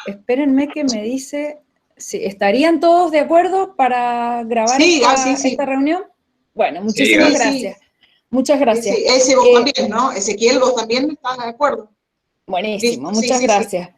espérenme que me dice, sí, ¿estarían todos de acuerdo para grabar esta reunión? Bueno, muchísimas gracias. Muchas gracias. Sí, ese vos también, ¿no? Ezequiel, vos también estás de acuerdo. Buenísimo, muchas gracias.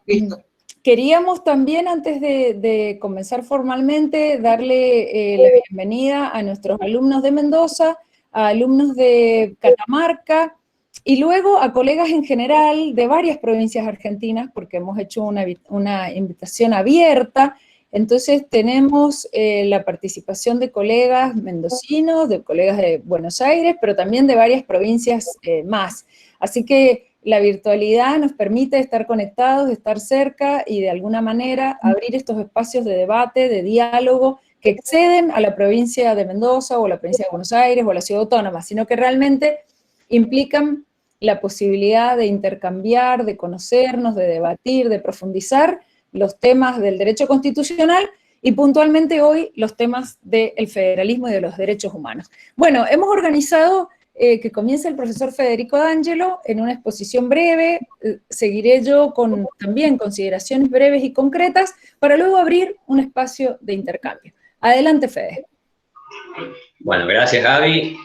Listo. Queríamos también, antes de comenzar formalmente, darle la bienvenida a nuestros alumnos de Mendoza, a alumnos de Catamarca, y luego a colegas en general de varias provincias argentinas, porque hemos hecho una invitación abierta. Entonces tenemos la participación de colegas mendocinos, de colegas de Buenos Aires, pero también de varias provincias más. Así que la virtualidad nos permite estar conectados, estar cerca y de alguna manera abrir estos espacios de debate, de diálogo, que exceden a la provincia de Mendoza o la provincia de Buenos Aires o la ciudad autónoma, sino que realmente implican la posibilidad de intercambiar, de conocernos, de debatir, de profundizar los temas del derecho constitucional y puntualmente hoy los temas del federalismo y de los derechos humanos. Bueno, hemos organizado que comience el profesor Federico D'Angelo en una exposición breve, seguiré yo con también consideraciones breves y concretas, para luego abrir un espacio de intercambio. Adelante, Fede. Bueno, gracias, Gaby.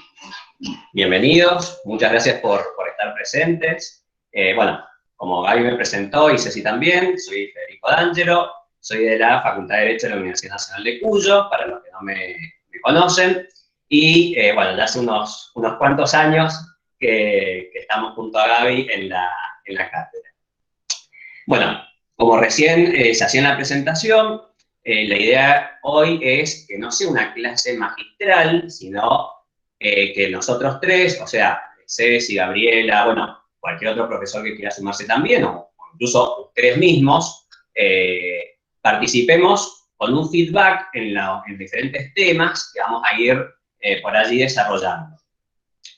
Bienvenidos, muchas gracias por estar presentes. Bueno, como Gaby me presentó y Ceci también, soy Federico D'Angelo, soy de la Facultad de Derecho de la Universidad Nacional de Cuyo, para los que no me conocen, y bueno, ya hace unos cuantos años que estamos junto a Gaby en la cátedra. Bueno, como recién se hacía en la presentación, la idea hoy es que no sea una clase magistral, sino que nosotros tres, o sea, Ceci, Gabriela, bueno, cualquier otro profesor que quiera sumarse también, o incluso ustedes mismos, participemos con un feedback en diferentes temas que vamos a ir por allí desarrollando.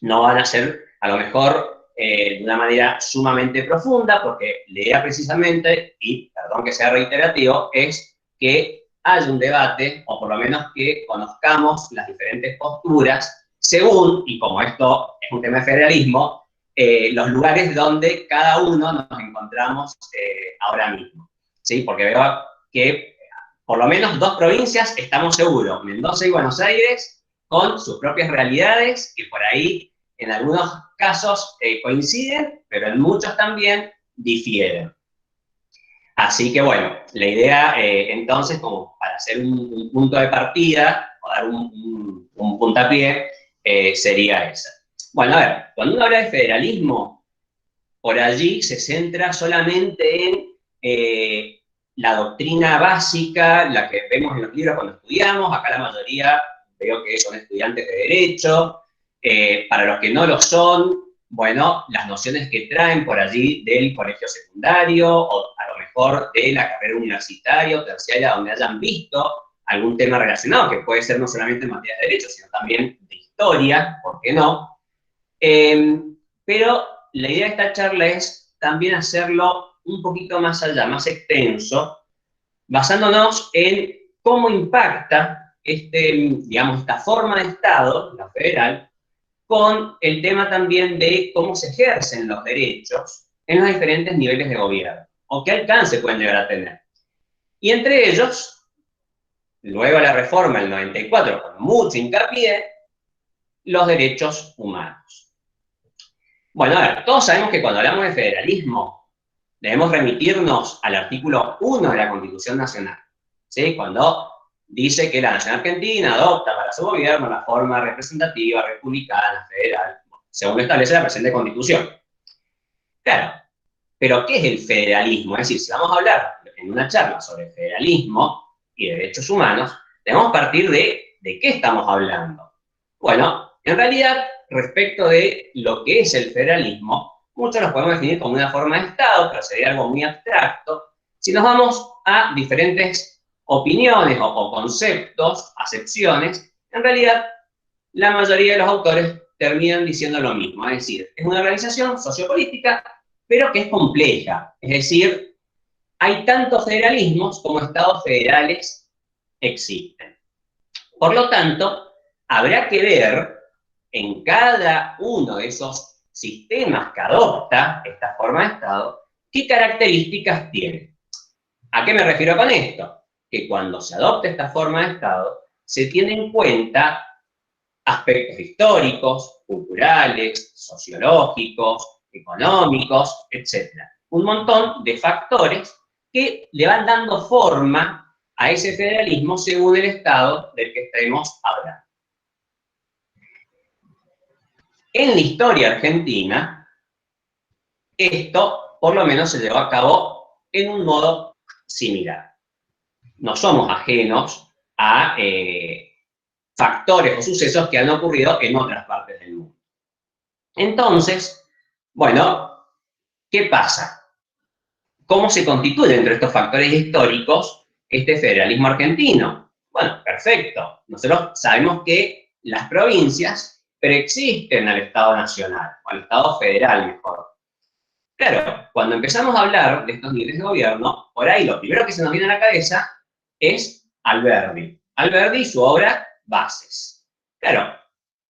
No van a ser, a lo mejor, de una manera sumamente profunda, porque la idea precisamente, y perdón que sea reiterativo, es que haya un debate, o por lo menos que conozcamos las diferentes posturas, según, y como esto es un tema de federalismo, los lugares donde cada uno nos encontramos ahora mismo, ¿sí? Porque veo que por lo menos dos provincias estamos seguros, Mendoza y Buenos Aires, con sus propias realidades, que por ahí en algunos casos coinciden, pero en muchos también difieren. Así que bueno, la idea entonces, como para hacer un punto de partida, o dar un puntapié, sería esa. Bueno, a ver, cuando uno habla de federalismo, por allí se centra solamente en la doctrina básica, la que vemos en los libros cuando estudiamos. Acá la mayoría veo que son estudiantes de Derecho. Para los que no lo son, bueno, las nociones que traen por allí del colegio secundario, o a lo mejor de la carrera universitaria o terciaria, donde hayan visto algún tema relacionado, que puede ser no solamente en materia de Derecho, sino también de Historia, ¿por qué no? Pero la idea de esta charla es también hacerlo un poquito más allá, más extenso, basándonos en cómo impacta digamos, esta forma de Estado, la federal, con el tema también de cómo se ejercen los derechos en los diferentes niveles de gobierno, o qué alcance pueden llegar a tener. Y entre ellos, luego la reforma del 94, con mucho hincapié, los derechos humanos. Bueno, a ver, todos sabemos que cuando hablamos de federalismo, debemos remitirnos al artículo 1 de la Constitución Nacional, ¿sí? Cuando dice que la Nación Argentina adopta para su gobierno la forma representativa, republicana, federal, según lo establece la presente Constitución. Claro, pero ¿qué es el federalismo? Es decir, si vamos a hablar en una charla sobre federalismo y derechos humanos, debemos partir de qué estamos hablando. Bueno, en realidad, respecto de lo que es el federalismo, muchos los podemos definir como una forma de Estado, pero sería algo muy abstracto. Si nos vamos a diferentes opiniones o conceptos, acepciones, en realidad la mayoría de los autores terminan diciendo lo mismo, es decir, es una organización sociopolítica, pero que es compleja, es decir, hay tantos federalismos como estados federales existen. Por lo tanto, habrá que ver en cada uno de esos sistemas que adopta esta forma de Estado, ¿Qué características tiene? ¿A qué me refiero con esto? Que cuando se adopta esta forma de Estado, se tienen en cuenta aspectos históricos, culturales, sociológicos, económicos, etc. Un montón de factores que le van dando forma a ese federalismo según el Estado del que estemos hablando. En la historia argentina, esto por lo menos se llevó a cabo en un modo similar. No somos ajenos a factores o sucesos que han ocurrido en otras partes del mundo. Entonces, bueno, ¿qué pasa? ¿Cómo se constituye entre estos factores históricos este federalismo argentino? Bueno, perfecto. Nosotros sabemos que las provincias preexisten al Estado nacional, o al Estado federal mejor. Claro, cuando empezamos a hablar de estos niveles de gobierno, por ahí lo primero que se nos viene a la cabeza es Alberdi. Alberdi y su obra Bases. Claro,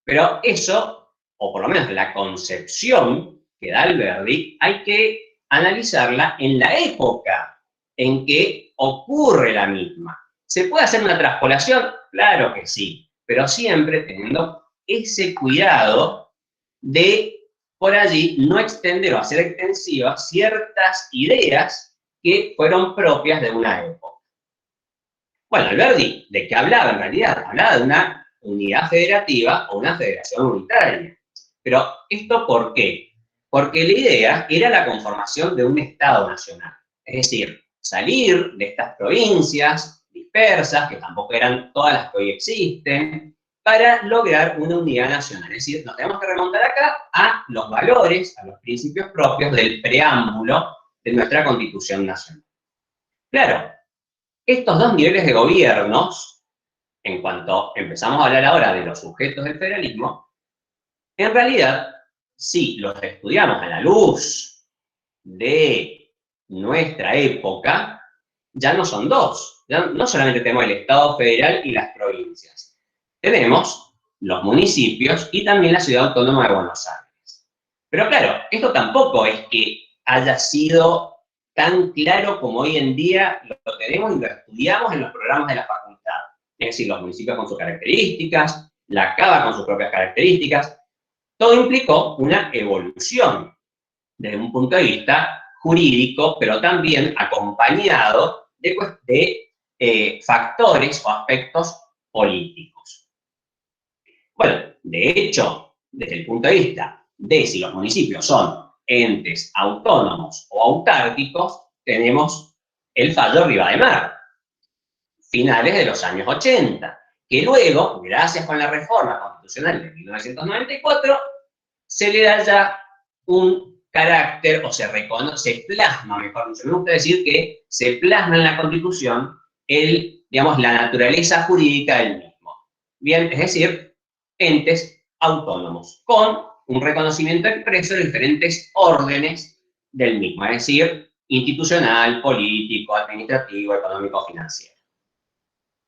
pero eso, o por lo menos la concepción que da Alberdi, hay que analizarla en la época en que ocurre la misma. ¿Se puede hacer una traspolación? Claro que sí, pero siempre teniendo ese cuidado de, por allí, no extender o hacer extensivas ciertas ideas que fueron propias de una época. Bueno, Alberdi, ¿de qué hablaba en realidad? Hablaba de una unidad federativa o una federación unitaria. Pero, ¿esto por qué? Porque la idea era la conformación de un Estado nacional. Es decir, salir de estas provincias dispersas, que tampoco eran todas las que hoy existen, para lograr una unidad nacional. Es decir, nos tenemos que remontar acá a los valores, a los principios propios del preámbulo de nuestra Constitución Nacional. Claro, estos dos niveles de gobiernos, en cuanto empezamos a hablar ahora de los sujetos del federalismo, en realidad, si los estudiamos a la luz de nuestra época, ya no son dos. Ya no solamente tenemos el Estado federal y las provincias. Tenemos los municipios y también la Ciudad Autónoma de Buenos Aires. Pero claro, esto tampoco es que haya sido tan claro como hoy en día lo tenemos y lo estudiamos en los programas de la facultad. Es decir, los municipios con sus características, la Cava con sus propias características. Todo implicó una evolución desde un punto de vista jurídico, pero también acompañado de factores o aspectos políticos. Bueno, de hecho, desde el punto de vista de si los municipios son entes autónomos o autárquicos, tenemos el fallo Rivademarra, finales de los años 80, que luego, gracias con la reforma constitucional de 1994, se le da ya un carácter, o se plasma, mejor dicho, me gusta decir que se plasma en la Constitución digamos, la naturaleza jurídica del mismo. Bien, es decir, entes autónomos, con un reconocimiento expreso de diferentes órdenes del mismo, es decir, institucional, político, administrativo, económico, financiero.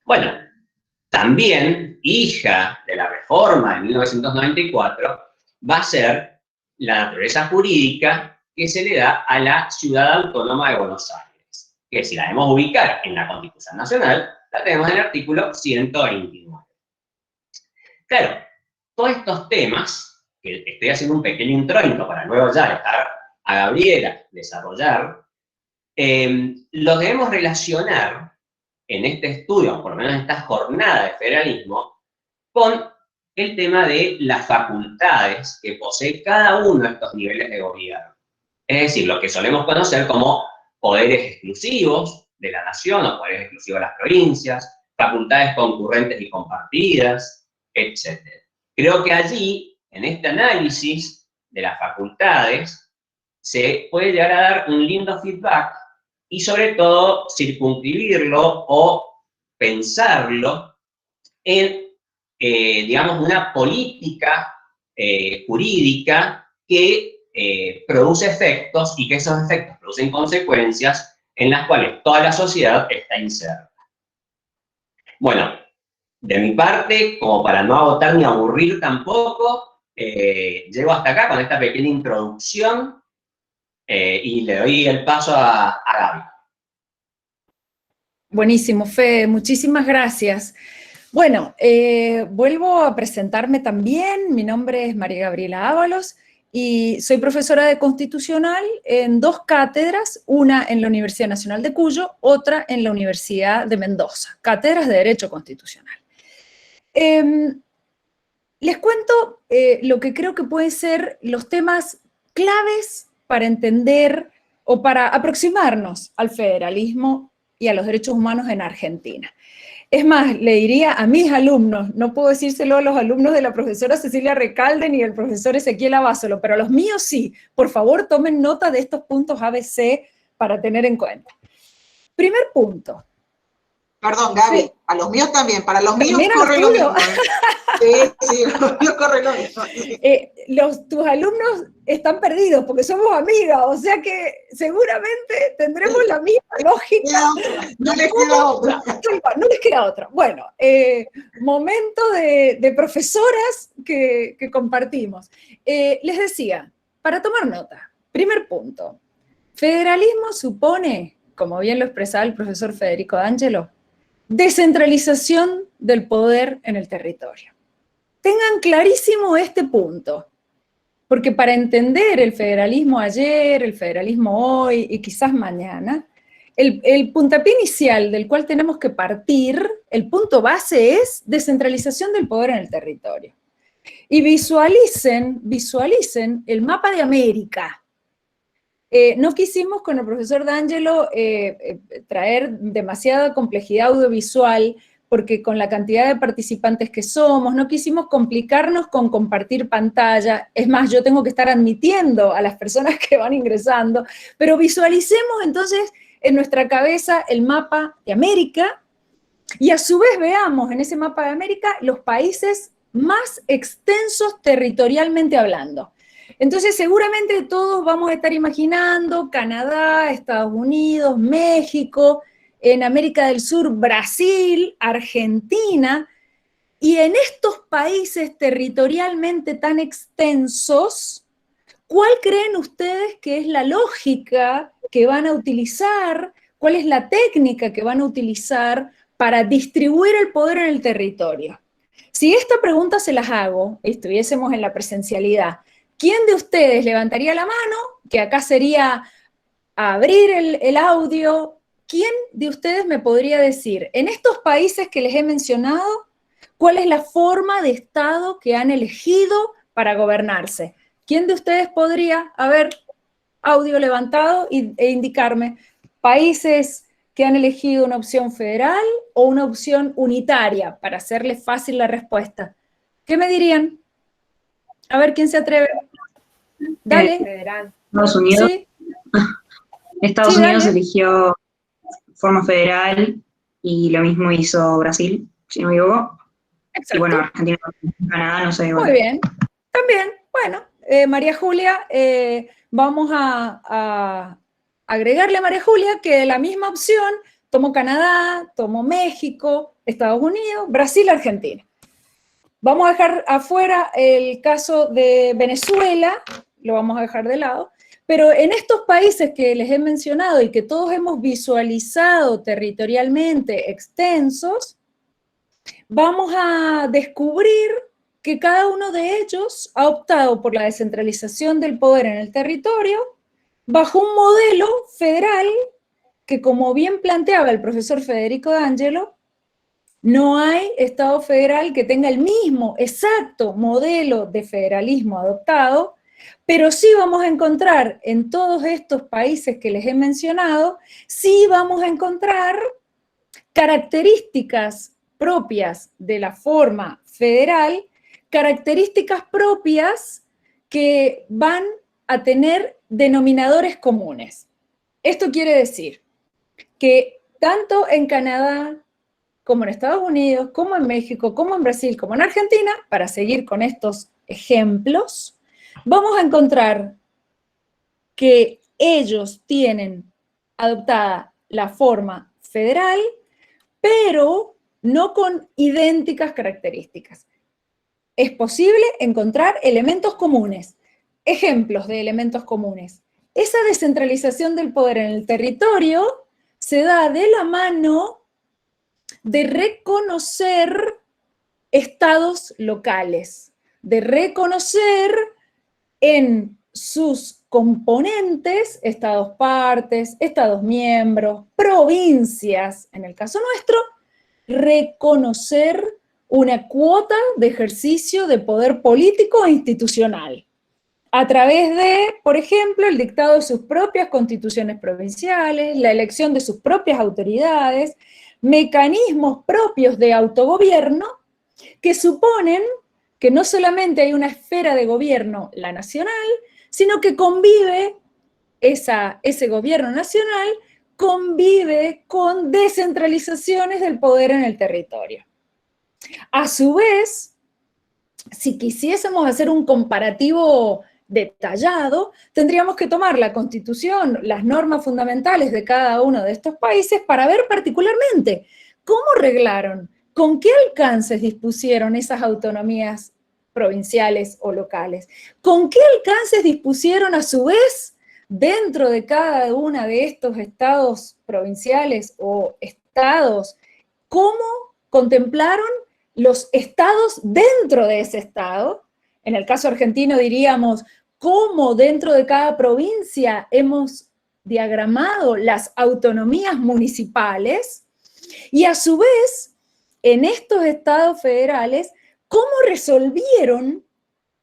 Bueno, también, hija de la reforma de 1994, va a ser la naturaleza jurídica que se le da a la Ciudad Autónoma de Buenos Aires, que si la debemos ubicar en la Constitución Nacional, la tenemos en el artículo 129. Claro, todos estos temas, que estoy haciendo un pequeño introito para luego ya dejar a Gabriela desarrollar, los debemos relacionar en este estudio, por lo menos en esta jornada de federalismo, con el tema de las facultades que posee cada uno de estos niveles de gobierno. Es decir, lo que solemos conocer como poderes exclusivos de la nación o poderes exclusivos de las provincias, facultades concurrentes y compartidas, etc. Creo que allí, en este análisis de las facultades, se puede llegar a dar un lindo feedback y sobre todo circunscribirlo o pensarlo en, digamos, una política jurídica que produce efectos y que esos efectos producen consecuencias en las cuales toda la sociedad está inserta. Bueno, de mi parte, como para no agotar ni aburrir tampoco, llego hasta acá con esta pequeña introducción. Y le doy el paso a Gaby. Buenísimo, Fede, muchísimas gracias. Bueno, vuelvo a presentarme también. Mi nombre es María Gabriela Ábalos y soy profesora de Constitucional en 2 cátedras, una en la Universidad Nacional de Cuyo, otra en la Universidad de Mendoza, cátedras de Derecho Constitucional. Les cuento lo que creo que pueden ser los temas claves para entender o para aproximarnos al federalismo y a los derechos humanos en Argentina. Es más, le diría a mis alumnos, no puedo decírselo a los alumnos de la profesora Cecilia Recalde ni del profesor Ezequiel Abásolo, pero a los míos sí. Por favor, tomen nota de estos puntos ABC para tener en cuenta. Primer punto. Perdón, Gaby, Sí. a los míos también. Para los míos ¿También a corre los lo mismo. tuyos? Sí, los míos corre lo mismo. Tus alumnos están perdidos porque somos amigas, o sea que seguramente tendremos la misma lógica. No les queda otra. No les queda otra. Bueno, momento de profesoras que compartimos. Les decía, para tomar nota, primer punto, federalismo supone, como bien lo expresaba el profesor Federico D'Angelo, descentralización del poder en el territorio. Tengan clarísimo este punto, porque para entender el federalismo ayer, el federalismo hoy y quizás mañana, el puntapié inicial del cual tenemos que partir, el punto base es descentralización del poder en el territorio. Y visualicen el mapa de América. No quisimos con el profesor D'Angelo traer demasiada complejidad audiovisual, porque con la cantidad de participantes que somos, no quisimos complicarnos con compartir pantalla. Es más, yo tengo que estar admitiendo a las personas que van ingresando, pero visualicemos entonces en nuestra cabeza el mapa de América y a su vez veamos en ese mapa de América los países más extensos territorialmente hablando. Entonces, seguramente todos vamos a estar imaginando Canadá, Estados Unidos, México, en América del Sur, Brasil, Argentina, y en estos países territorialmente tan extensos, ¿cuál creen ustedes que es la lógica que van a utilizar? ¿Cuál es la técnica que van a utilizar para distribuir el poder en el territorio? Si esta pregunta se las hago, estuviésemos en la presencialidad, ¿quién de ustedes levantaría la mano? Que acá sería abrir el audio. ¿Quién de ustedes me podría decir, en estos países que les he mencionado, cuál es la forma de Estado que han elegido para gobernarse? ¿Quién de ustedes podría, a ver, audio levantado e indicarme, países que han elegido una opción federal o una opción unitaria, para hacerle fácil la respuesta? ¿Qué me dirían? A ver, ¿quién se atreve? Dale. Federal. Estados Unidos. Sí. Estados Sí, Unidos dale. eligió forma federal y lo mismo hizo Brasil, si no me equivoco. Exacto. Y bueno, Argentina, Canadá, no sé. Muy Bueno. bien. También, bueno, María Julia, vamos a agregarle a María Julia que la misma opción tomó Canadá, tomó México, Estados Unidos, Brasil, Argentina. Vamos a dejar afuera el caso de Venezuela, lo vamos a dejar de lado, pero en estos países que les he mencionado y que todos hemos visualizado territorialmente extensos, vamos a descubrir que cada uno de ellos ha optado por la descentralización del poder en el territorio bajo un modelo federal que, como bien planteaba el profesor Federico D'Angelo, no hay Estado federal que tenga el mismo exacto modelo de federalismo adoptado, pero sí vamos a encontrar en todos estos países que les he mencionado, sí vamos a encontrar características propias de la forma federal, características propias que van a tener denominadores comunes. Esto quiere decir que tanto en Canadá, como en Estados Unidos, como en México, como en Brasil, como en Argentina, para seguir con estos ejemplos, vamos a encontrar que ellos tienen adoptada la forma federal, pero no con idénticas características. Es posible encontrar elementos comunes, ejemplos de elementos comunes. esa descentralización del poder en el territorio se da de la mano de reconocer estados locales, de reconocer en sus componentes, estados partes, estados miembros, provincias, en el caso nuestro, reconocer una cuota de ejercicio de poder político e institucional, a través de, por ejemplo, el dictado de sus propias constituciones provinciales, la elección de sus propias autoridades, mecanismos propios de autogobierno que suponen que no solamente hay una esfera de gobierno, la nacional, sino que convive ese gobierno nacional, convive con descentralizaciones del poder en el territorio. A su vez, si quisiésemos hacer un comparativo detallado, tendríamos que tomar la Constitución, las normas fundamentales de cada uno de estos países para ver particularmente cómo reglaron, con qué alcances dispusieron esas autonomías provinciales o locales, con qué alcances dispusieron a su vez dentro de cada uno de estos estados provinciales o estados, cómo contemplaron los estados dentro de ese estado. En el caso argentino diríamos cómo dentro de cada provincia hemos diagramado las autonomías municipales y a su vez en estos estados federales cómo resolvieron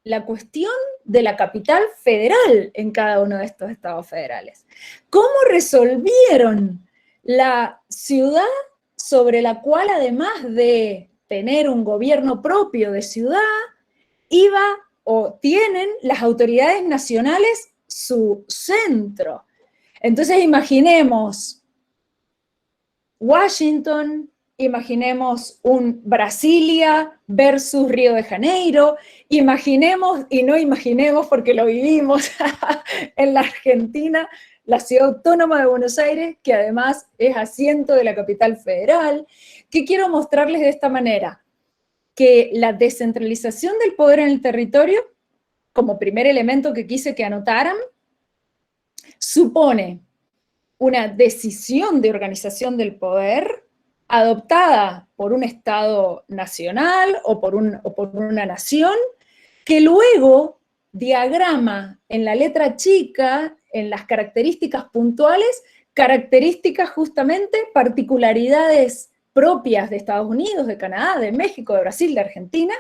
la cuestión de la capital federal en cada uno de estos estados federales. Cómo resolvieron la ciudad sobre la cual además de tener un gobierno propio de ciudad, iba o tienen las autoridades nacionales su centro. Entonces imaginemos Washington, imaginemos un Brasilia versus Río de Janeiro, imaginemos, y no imaginemos porque lo vivimos en la Argentina, la ciudad autónoma de Buenos Aires, que además es asiento de la capital federal. ¿Qué quiero mostrarles de esta manera? Que la descentralización del poder en el territorio, como primer elemento que quise que anotaran, supone una decisión de organización del poder adoptada por un Estado nacional o por una nación, que luego diagrama en la letra chica, en las características puntuales, características justamente, particularidades propias de Estados Unidos, de Canadá, de México, de Brasil, de Argentina,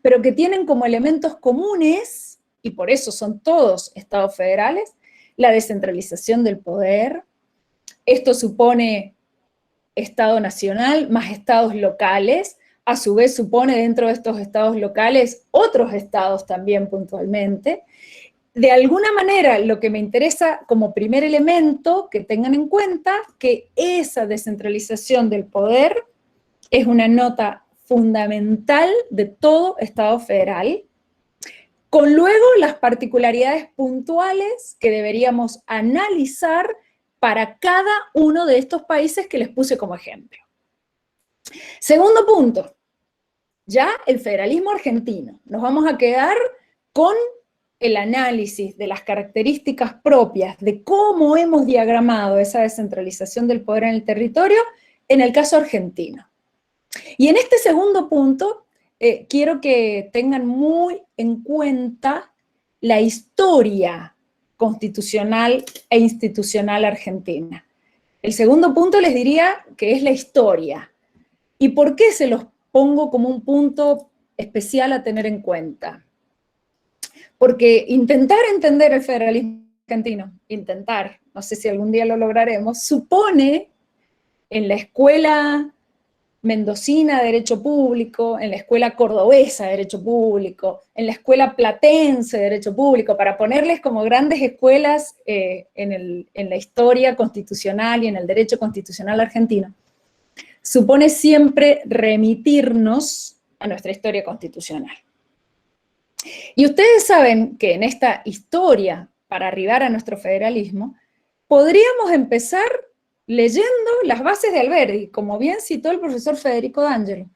pero que tienen como elementos comunes, y por eso son todos estados federales, la descentralización del poder. Esto supone Estado nacional más estados locales, a su vez supone dentro de estos estados locales otros estados también puntualmente. De alguna manera, lo que me interesa como primer elemento que tengan en cuenta, que esa descentralización del poder es una nota fundamental de todo Estado federal, con luego las particularidades puntuales que deberíamos analizar para cada uno de estos países que les puse como ejemplo. Segundo punto, ya el federalismo argentino. Nos vamos a quedar con el análisis de las características propias de cómo hemos diagramado esa descentralización del poder en el territorio en el caso argentino. Y en este segundo punto, quiero que tengan muy en cuenta la historia constitucional e institucional argentina. El segundo punto les diría que es la historia. ¿Y por qué se los pongo como un punto especial a tener en cuenta? Porque intentar entender el federalismo argentino, no sé si algún día lo lograremos, supone en la escuela mendocina de Derecho Público, en la escuela cordobesa de Derecho Público, en la escuela platense de Derecho Público, para ponerles como grandes escuelas en la historia constitucional y en el derecho constitucional argentino, supone siempre remitirnos a nuestra historia constitucional. Y ustedes saben que en esta historia, para arribar a nuestro federalismo, podríamos empezar leyendo las bases de Alberdi, como bien citó el profesor Federico D'Angelo.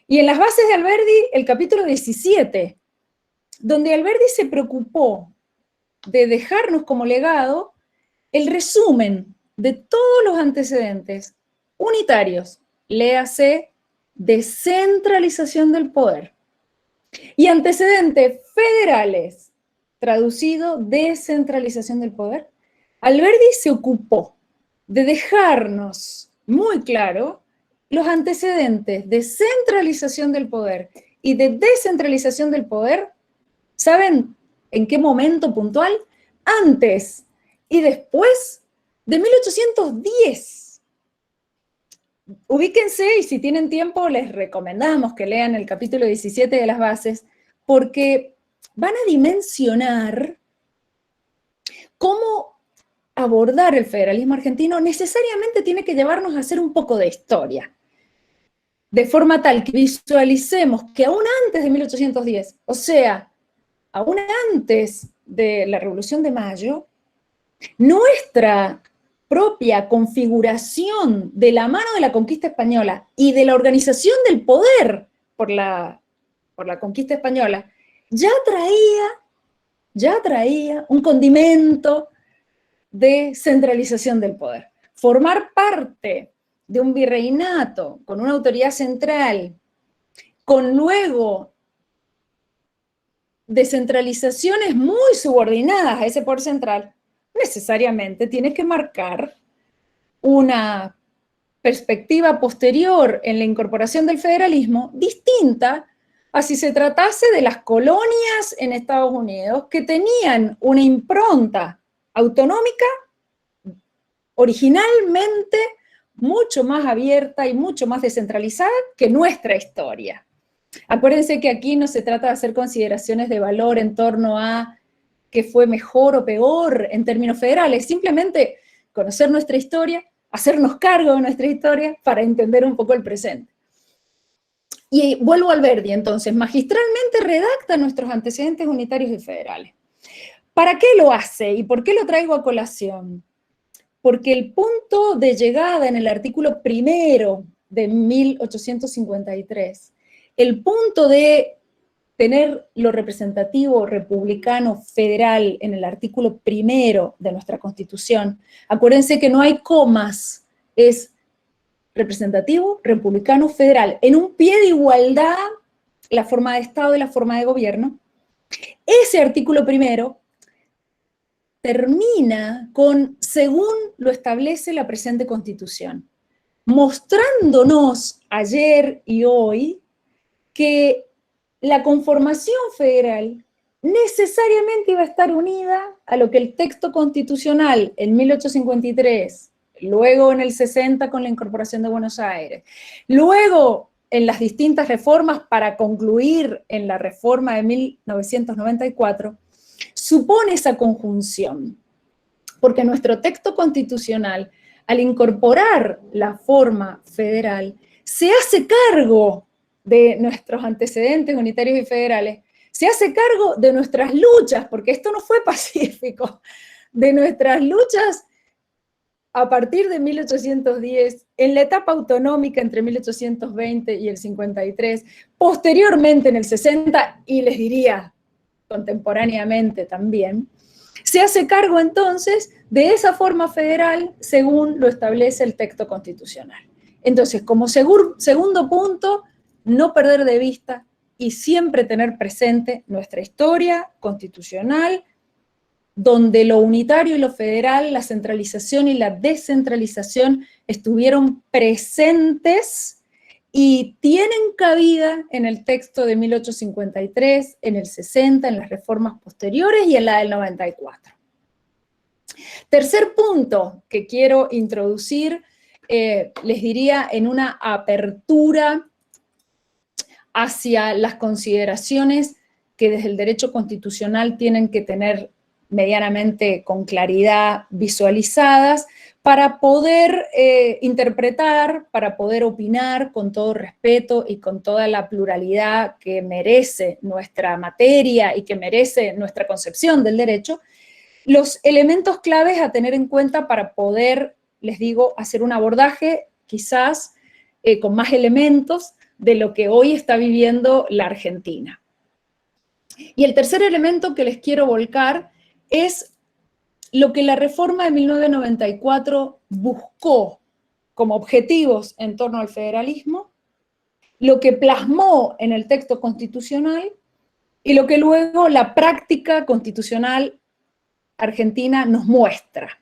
Y en las bases de Alberdi, el capítulo 17, donde Alberdi se preocupó de dejarnos como legado el resumen de todos los antecedentes unitarios, léase descentralización del poder, y antecedentes federales, traducido descentralización del poder. Alberdi se ocupó de dejarnos muy claro los antecedentes de centralización del poder y de descentralización del poder. ¿Saben en qué momento puntual? Antes y después de 1810. Ubíquense, y si tienen tiempo les recomendamos que lean el capítulo 17 de las bases, porque van a dimensionar cómo abordar el federalismo argentino necesariamente tiene que llevarnos a hacer un poco de historia, de forma tal que visualicemos que aún antes de 1810, o sea, aún antes de la Revolución de Mayo, nuestra propia configuración de la mano de la conquista española y de la organización del poder por la conquista española, ya traía un condimento de centralización del poder. Formar parte de un virreinato con una autoridad central, con luego descentralizaciones muy subordinadas a ese poder central, necesariamente tiene que marcar una perspectiva posterior en la incorporación del federalismo distinta a si se tratase de las colonias en Estados Unidos que tenían una impronta autonómica originalmente mucho más abierta y mucho más descentralizada que nuestra historia. Acuérdense que aquí no se trata de hacer consideraciones de valor en torno a qué fue mejor o peor en términos federales, simplemente conocer nuestra historia, hacernos cargo de nuestra historia para entender un poco el presente. Y vuelvo al Alberdi, entonces, magistralmente redacta nuestros antecedentes unitarios y federales. ¿Para qué lo hace y por qué lo traigo a colación? Porque el punto de llegada en el artículo primero de 1853, el punto de tener lo representativo republicano federal en el artículo primero de nuestra Constitución, acuérdense que no hay comas, es representativo, republicano, federal, en un pie de igualdad la forma de Estado y la forma de gobierno. Ese artículo primero termina con según lo establece la presente Constitución, mostrándonos ayer y hoy que la conformación federal necesariamente iba a estar unida a lo que el texto constitucional en 1853, luego en el 60 con la incorporación de Buenos Aires, luego en las distintas reformas para concluir en la reforma de 1994, supone esa conjunción, porque nuestro texto constitucional, al incorporar la forma federal, se hace cargo de nuestros antecedentes unitarios y federales, se hace cargo de nuestras luchas, porque esto no fue pacífico, de nuestras luchas a partir de 1810, en la etapa autonómica entre 1820 y el 53, posteriormente en el 60, y les diría contemporáneamente también, se hace cargo entonces de esa forma federal según lo establece el texto constitucional. Entonces, como segundo punto, no perder de vista y siempre tener presente nuestra historia constitucional, donde lo unitario y lo federal, la centralización y la descentralización estuvieron presentes y tienen cabida en el texto de 1853, en el 60, en las reformas posteriores y en la del 94. Tercer punto que quiero introducir, les diría en una apertura hacia las consideraciones que desde el derecho constitucional tienen que tener medianamente con claridad visualizadas para poder interpretar, para poder opinar con todo respeto y con toda la pluralidad que merece nuestra materia y que merece nuestra concepción del derecho, los elementos claves a tener en cuenta para poder, les digo, hacer un abordaje quizás con más elementos de lo que hoy está viviendo la Argentina. Y el tercer elemento que les quiero volcar es lo que la reforma de 1994 buscó como objetivos en torno al federalismo, lo que plasmó en el texto constitucional y lo que luego la práctica constitucional argentina nos muestra.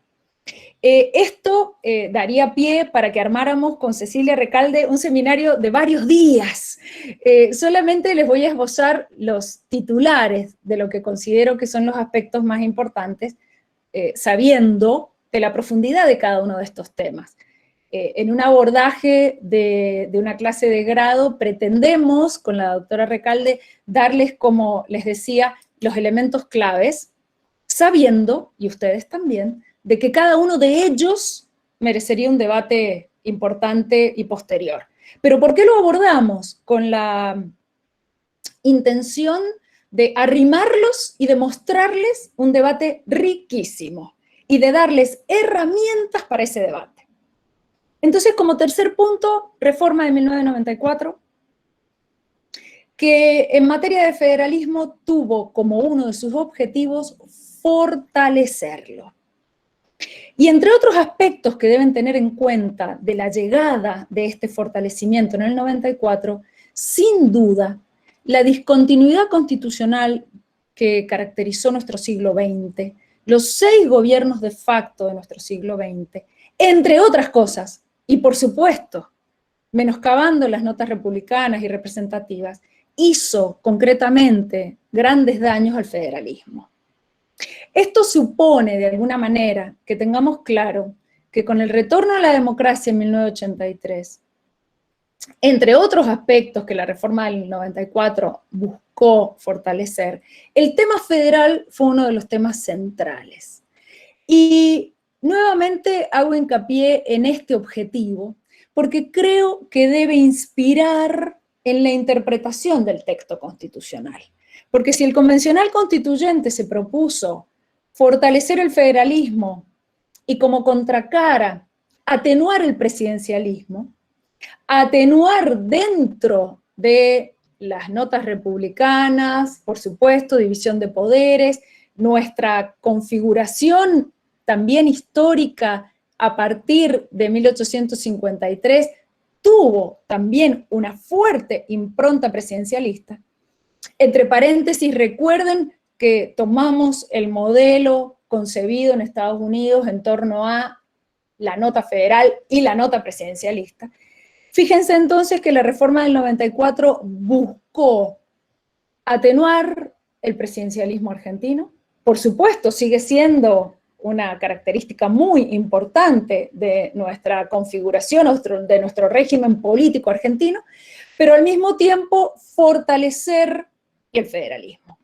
Esto daría pie para que armáramos con Cecilia Recalde un seminario de varios días. Solamente les voy a esbozar los titulares de lo que considero que son los aspectos más importantes, sabiendo de la profundidad de cada uno de estos temas. En un abordaje de una clase de grado pretendemos, con la doctora Recalde, darles, como les decía, los elementos claves, sabiendo, y ustedes también, de que cada uno de ellos merecería un debate importante y posterior. Pero ¿por qué lo abordamos? Con la intención de arrimarlos y de mostrarles un debate riquísimo y de darles herramientas para ese debate. Entonces, como tercer punto, reforma de 1994, que en materia de federalismo tuvo como uno de sus objetivos fortalecerlo. Y entre otros aspectos que deben tener en cuenta de la llegada de este fortalecimiento en el 94, sin duda, la discontinuidad constitucional que caracterizó nuestro siglo XX, los 6 gobiernos de facto de nuestro siglo XX, entre otras cosas, y por supuesto, menoscabando las notas republicanas y representativas, hizo concretamente grandes daños al federalismo. Esto supone, de alguna manera, que tengamos claro que con el retorno a la democracia en 1983, entre otros aspectos que la reforma del 94 buscó fortalecer, el tema federal fue uno de los temas centrales. Y nuevamente hago hincapié en este objetivo, porque creo que debe inspirar en la interpretación del texto constitucional. Porque si el convencional constituyente se propuso fortalecer el federalismo y como contracara atenuar el presidencialismo, atenuar dentro de las notas republicanas, por supuesto, división de poderes, nuestra configuración también histórica a partir de 1853, tuvo también una fuerte impronta presidencialista. Entre paréntesis, recuerden que tomamos el modelo concebido en Estados Unidos en torno a la nota federal y la nota presidencialista. Fíjense entonces que la reforma del 94 buscó atenuar el presidencialismo argentino. Por supuesto, sigue siendo una característica muy importante de nuestra configuración, de nuestro régimen político argentino, pero al mismo tiempo fortalecer el federalismo.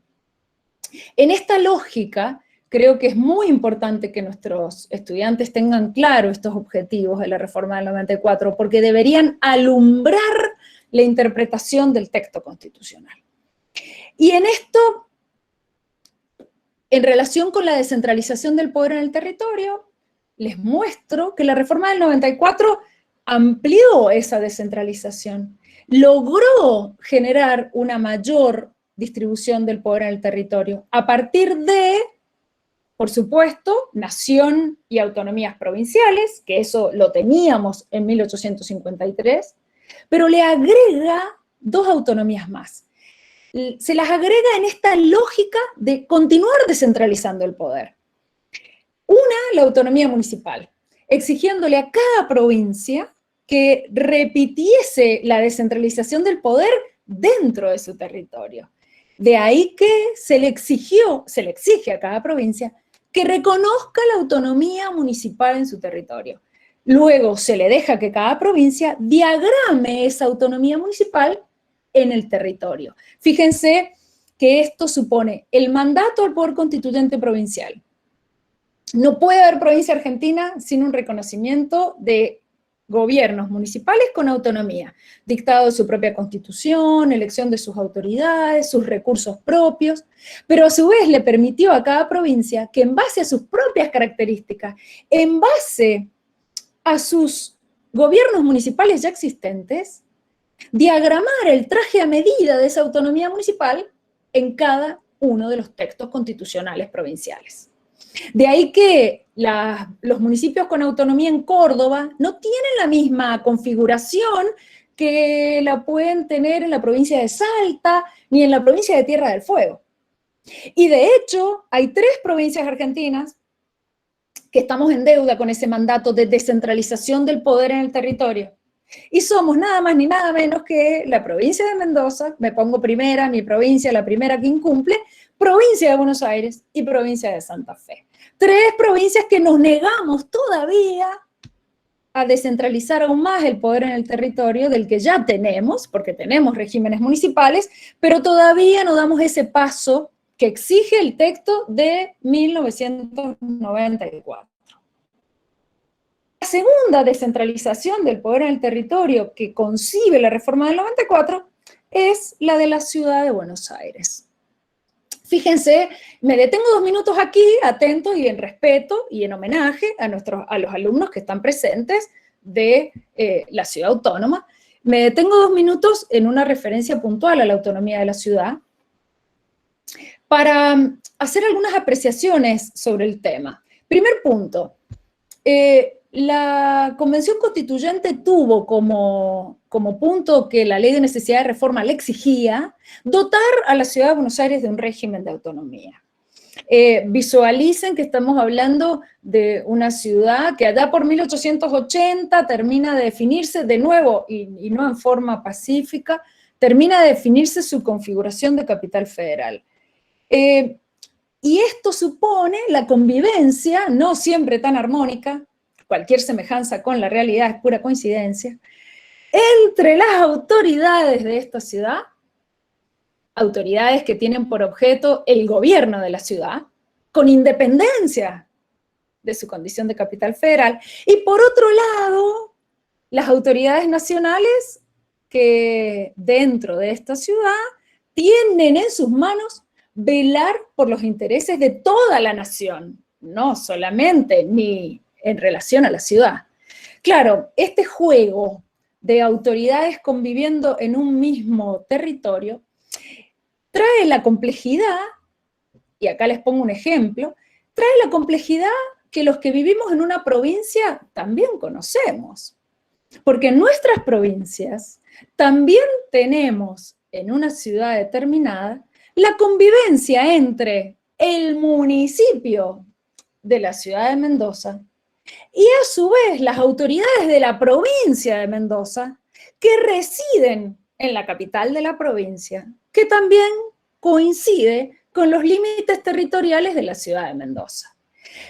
En esta lógica, creo que es muy importante que nuestros estudiantes tengan claro estos objetivos de la reforma del 94, porque deberían alumbrar la interpretación del texto constitucional. Y en esto, en relación con la descentralización del poder en el territorio, les muestro que la reforma del 94 amplió esa descentralización, logró generar una mayor distribución del poder en el territorio, a partir de, por supuesto, nación y autonomías provinciales, que eso lo teníamos en 1853, pero le agrega 2 autonomías más. Se las agrega en esta lógica de continuar descentralizando el poder. Una, la autonomía municipal, exigiéndole a cada provincia que repitiese la descentralización del poder dentro de su territorio. De ahí que se le exige a cada provincia que reconozca la autonomía municipal en su territorio. Luego se le deja que cada provincia diagrame esa autonomía municipal en el territorio. Fíjense que esto supone el mandato al poder constituyente provincial. No puede haber provincia argentina sin un reconocimiento de gobiernos municipales con autonomía, dictado de su propia constitución, elección de sus autoridades, sus recursos propios, pero a su vez le permitió a cada provincia que en base a sus propias características, en base a sus gobiernos municipales ya existentes, diagramar el traje a medida de esa autonomía municipal en cada uno de los textos constitucionales provinciales. De ahí que los municipios con autonomía en Córdoba no tienen la misma configuración que la pueden tener en la provincia de Salta ni en la provincia de Tierra del Fuego. Y de hecho, hay 3 provincias argentinas que estamos en deuda con ese mandato de descentralización del poder en el territorio. Y somos nada más ni nada menos que la provincia de Mendoza, me pongo primera, mi provincia, la primera que incumple, provincia de Buenos Aires y provincia de Santa Fe. 3 provincias que nos negamos todavía a descentralizar aún más el poder en el territorio del que ya tenemos, porque tenemos regímenes municipales, pero todavía no damos ese paso que exige el texto de 1994. La segunda descentralización del poder en el territorio que concibe la reforma del 94 es la de la ciudad de Buenos Aires. Fíjense, me detengo 2 minutos aquí, atento y en respeto y en homenaje a los alumnos que están presentes de la ciudad autónoma. Me detengo 2 minutos en una referencia puntual a la autonomía de la ciudad para hacer algunas apreciaciones sobre el tema. Primer punto, la Convención Constituyente tuvo como punto que la Ley de Necesidad de Reforma le exigía dotar a la Ciudad de Buenos Aires de un régimen de autonomía. Visualicen que estamos hablando de una ciudad que allá por 1880 termina de definirse de nuevo, y no en forma pacífica, termina de definirse su configuración de capital federal. Y esto supone la convivencia, no siempre tan armónica, cualquier semejanza con la realidad es pura coincidencia, entre las autoridades de esta ciudad, autoridades que tienen por objeto el gobierno de la ciudad, con independencia de su condición de capital federal, y por otro lado, las autoridades nacionales que dentro de esta ciudad tienen en sus manos velar por los intereses de toda la nación, no solamente ni en relación a la ciudad. Claro, este juego de autoridades conviviendo en un mismo territorio trae la complejidad, y acá les pongo un ejemplo, trae la complejidad que los que vivimos en una provincia también conocemos. Porque en nuestras provincias también tenemos en una ciudad determinada la convivencia entre el municipio de la ciudad de Mendoza y a su vez las autoridades de la provincia de Mendoza que residen en la capital de la provincia, que también coincide con los límites territoriales de la ciudad de Mendoza.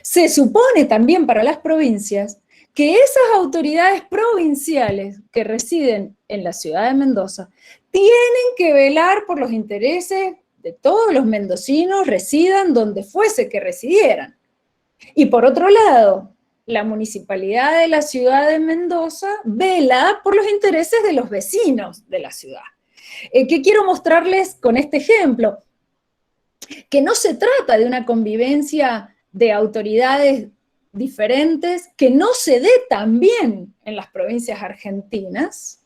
Se supone también para las provincias que esas autoridades provinciales que residen en la ciudad de Mendoza tienen que velar por los intereses de todos los mendocinos, residan donde fuese que residieran. Y por otro lado, la municipalidad de la ciudad de Mendoza vela por los intereses de los vecinos de la ciudad. ¿Qué quiero mostrarles con este ejemplo? Que no se trata de una convivencia de autoridades diferentes, que no se dé también en las provincias argentinas,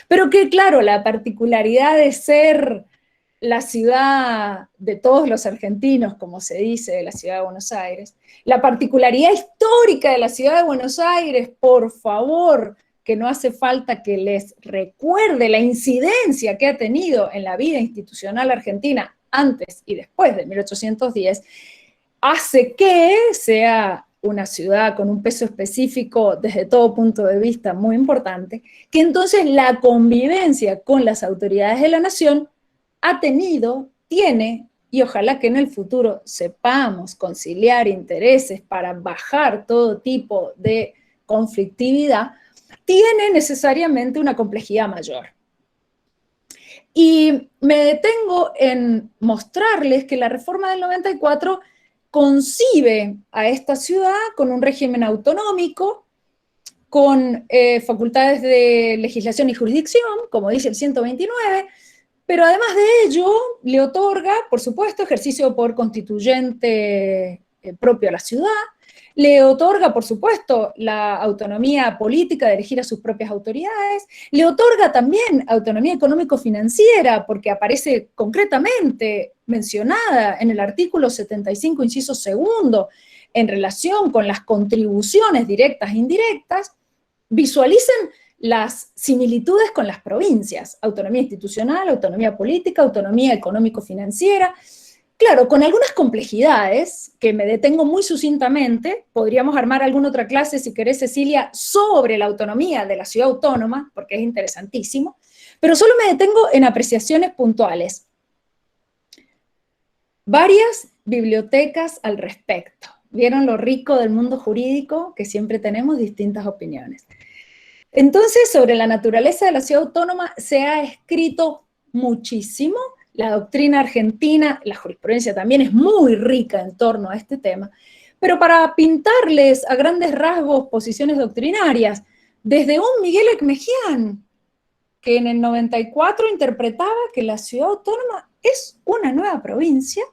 pero que, claro, la particularidad de ser la ciudad de todos los argentinos, como se dice, de la ciudad de Buenos Aires, la particularidad histórica de la ciudad de Buenos Aires, por favor, que no hace falta que les recuerde la incidencia que ha tenido en la vida institucional argentina antes y después de 1810, hace que sea una ciudad con un peso específico desde todo punto de vista muy importante, que entonces la convivencia con las autoridades de la nación ha tenido, tiene, y ojalá que en el futuro sepamos conciliar intereses para bajar todo tipo de conflictividad, tiene necesariamente una complejidad mayor. Y me detengo en mostrarles que la reforma del 94 concibe a esta ciudad con un régimen autonómico, con facultades de legislación y jurisdicción, como dice el 129, pero además de ello le otorga, por supuesto, ejercicio de poder constituyente propio a la ciudad, le otorga, por supuesto, la autonomía política de elegir a sus propias autoridades, le otorga también autonomía económico-financiera, porque aparece concretamente mencionada en el artículo 75, inciso segundo, en relación con las contribuciones directas e indirectas, visualicen las similitudes con las provincias: autonomía institucional, autonomía política, autonomía económico-financiera. Claro, con algunas complejidades, que me detengo muy sucintamente. Podríamos armar alguna otra clase, si querés, Cecilia, sobre la autonomía de la ciudad autónoma, porque es interesantísimo, pero solo me detengo en apreciaciones puntuales. Varias bibliotecas al respecto. ¿Vieron lo rico del mundo jurídico? Que siempre tenemos distintas opiniones. Entonces, sobre la naturaleza de la ciudad autónoma se ha escrito muchísimo. La doctrina argentina, la jurisprudencia también es muy rica en torno a este tema, pero para pintarles a grandes rasgos posiciones doctrinarias, desde un Miguel Ekmejian, que en el 94 interpretaba que la ciudad autónoma es una nueva provincia,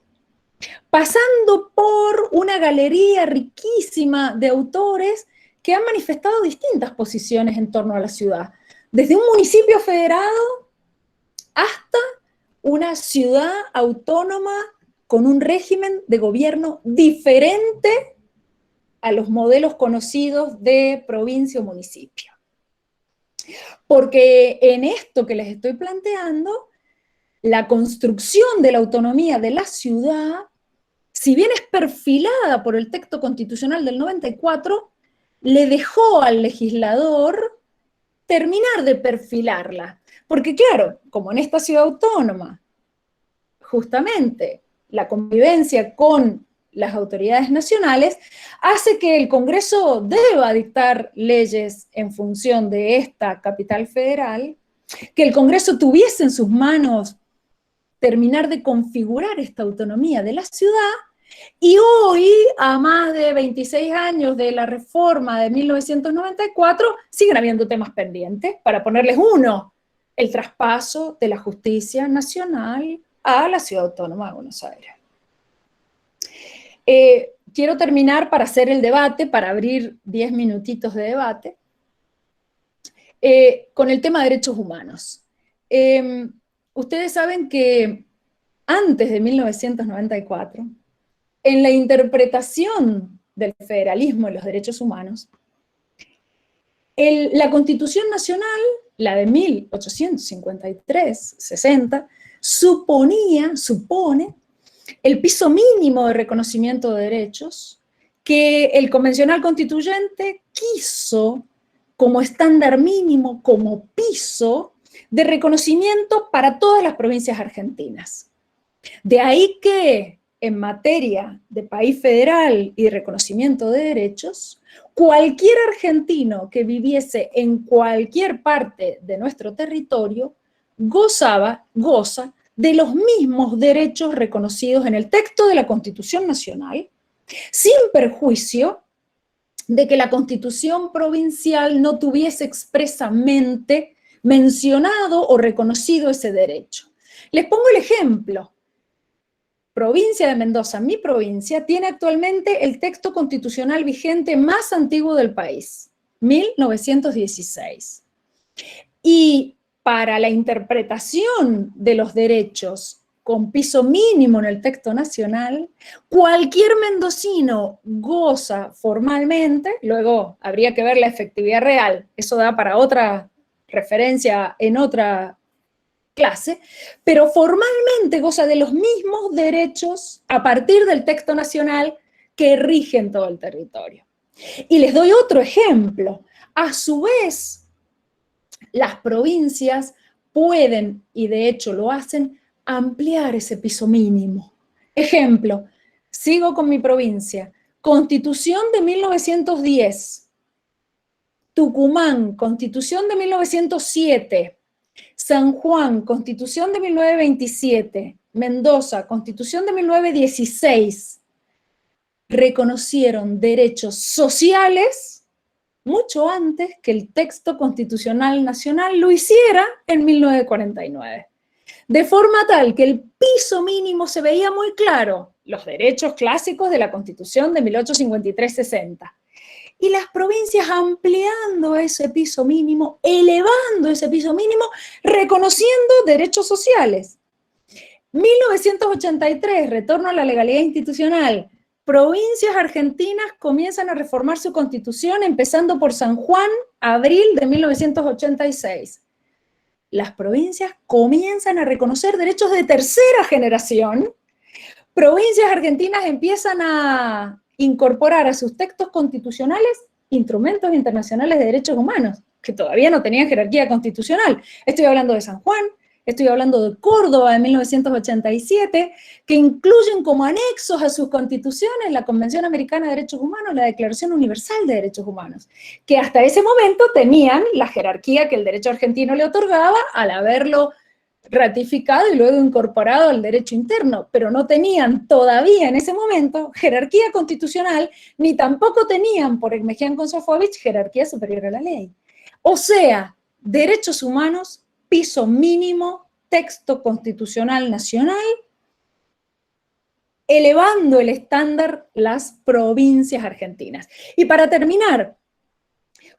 pasando por una galería riquísima de autores que han manifestado distintas posiciones en torno a la ciudad, desde un municipio federado hasta una ciudad autónoma con un régimen de gobierno diferente a los modelos conocidos de provincia o municipio. Porque en esto que les estoy planteando, la construcción de la autonomía de la ciudad, si bien es perfilada por el texto constitucional del 94, le dejó al legislador terminar de perfilarla. Porque claro, como en esta ciudad autónoma, justamente la convivencia con las autoridades nacionales hace que el Congreso deba dictar leyes en función de esta capital federal, que el Congreso tuviese en sus manos terminar de configurar esta autonomía de la ciudad, y hoy, a más de 26 años de la reforma de 1994, siguen habiendo temas pendientes. Para ponerles uno: el traspaso de la justicia nacional a la ciudad autónoma de Buenos Aires. Quiero terminar para hacer el debate, para abrir 10 minutitos de debate, con el tema de derechos humanos. Ustedes saben que antes de 1994, en la interpretación del federalismo y los derechos humanos, la Constitución Nacional, la de 1853-60, supone el piso mínimo de reconocimiento de derechos que el convencional constituyente quiso como estándar mínimo, como piso de reconocimiento para todas las provincias argentinas. De ahí que, en materia de país federal y de reconocimiento de derechos, cualquier argentino que viviese en cualquier parte de nuestro territorio goza de los mismos derechos reconocidos en el texto de la Constitución Nacional, sin perjuicio de que la Constitución provincial no tuviese expresamente mencionado o reconocido ese derecho. Les pongo el ejemplo. Provincia de Mendoza, mi provincia, tiene actualmente el texto constitucional vigente más antiguo del país, 1916. Y para la interpretación de los derechos con piso mínimo en el texto nacional, cualquier mendocino goza formalmente, luego habría que ver la efectividad real, eso da para otra referencia en otra clase, pero formalmente goza de los mismos derechos a partir del texto nacional que rigen todo el territorio. Y les doy otro ejemplo. A su vez, las provincias pueden, y de hecho lo hacen, ampliar ese piso mínimo. Ejemplo, sigo con mi provincia. Constitución de 1910. Tucumán, Constitución de 1907. San Juan, Constitución de 1927, Mendoza, Constitución de 1916, reconocieron derechos sociales mucho antes que el texto constitucional nacional lo hiciera en 1949. De forma tal que el piso mínimo se veía muy claro, los derechos clásicos de la Constitución de 1853-60. Y las provincias ampliando ese piso mínimo, elevando ese piso mínimo, reconociendo derechos sociales. 1983, retorno a la legalidad institucional, provincias argentinas comienzan a reformar su constitución, empezando por San Juan, abril de 1986. Las provincias comienzan a reconocer derechos de tercera generación. Provincias argentinas empiezan a incorporar a sus textos constitucionales instrumentos internacionales de derechos humanos, que todavía no tenían jerarquía constitucional. Estoy hablando de San Juan, estoy hablando de Córdoba de 1987, que incluyen como anexos a sus constituciones la Convención Americana de Derechos Humanos, la Declaración Universal de Derechos Humanos, que hasta ese momento tenían la jerarquía que el derecho argentino le otorgaba al haberlo ratificado y luego incorporado al derecho interno, pero no tenían todavía en ese momento jerarquía constitucional, ni tampoco tenían, por Egmejian con Sofovich, jerarquía superior a la ley. O sea, derechos humanos, piso mínimo, texto constitucional nacional, elevando el estándar las provincias argentinas. Y para terminar,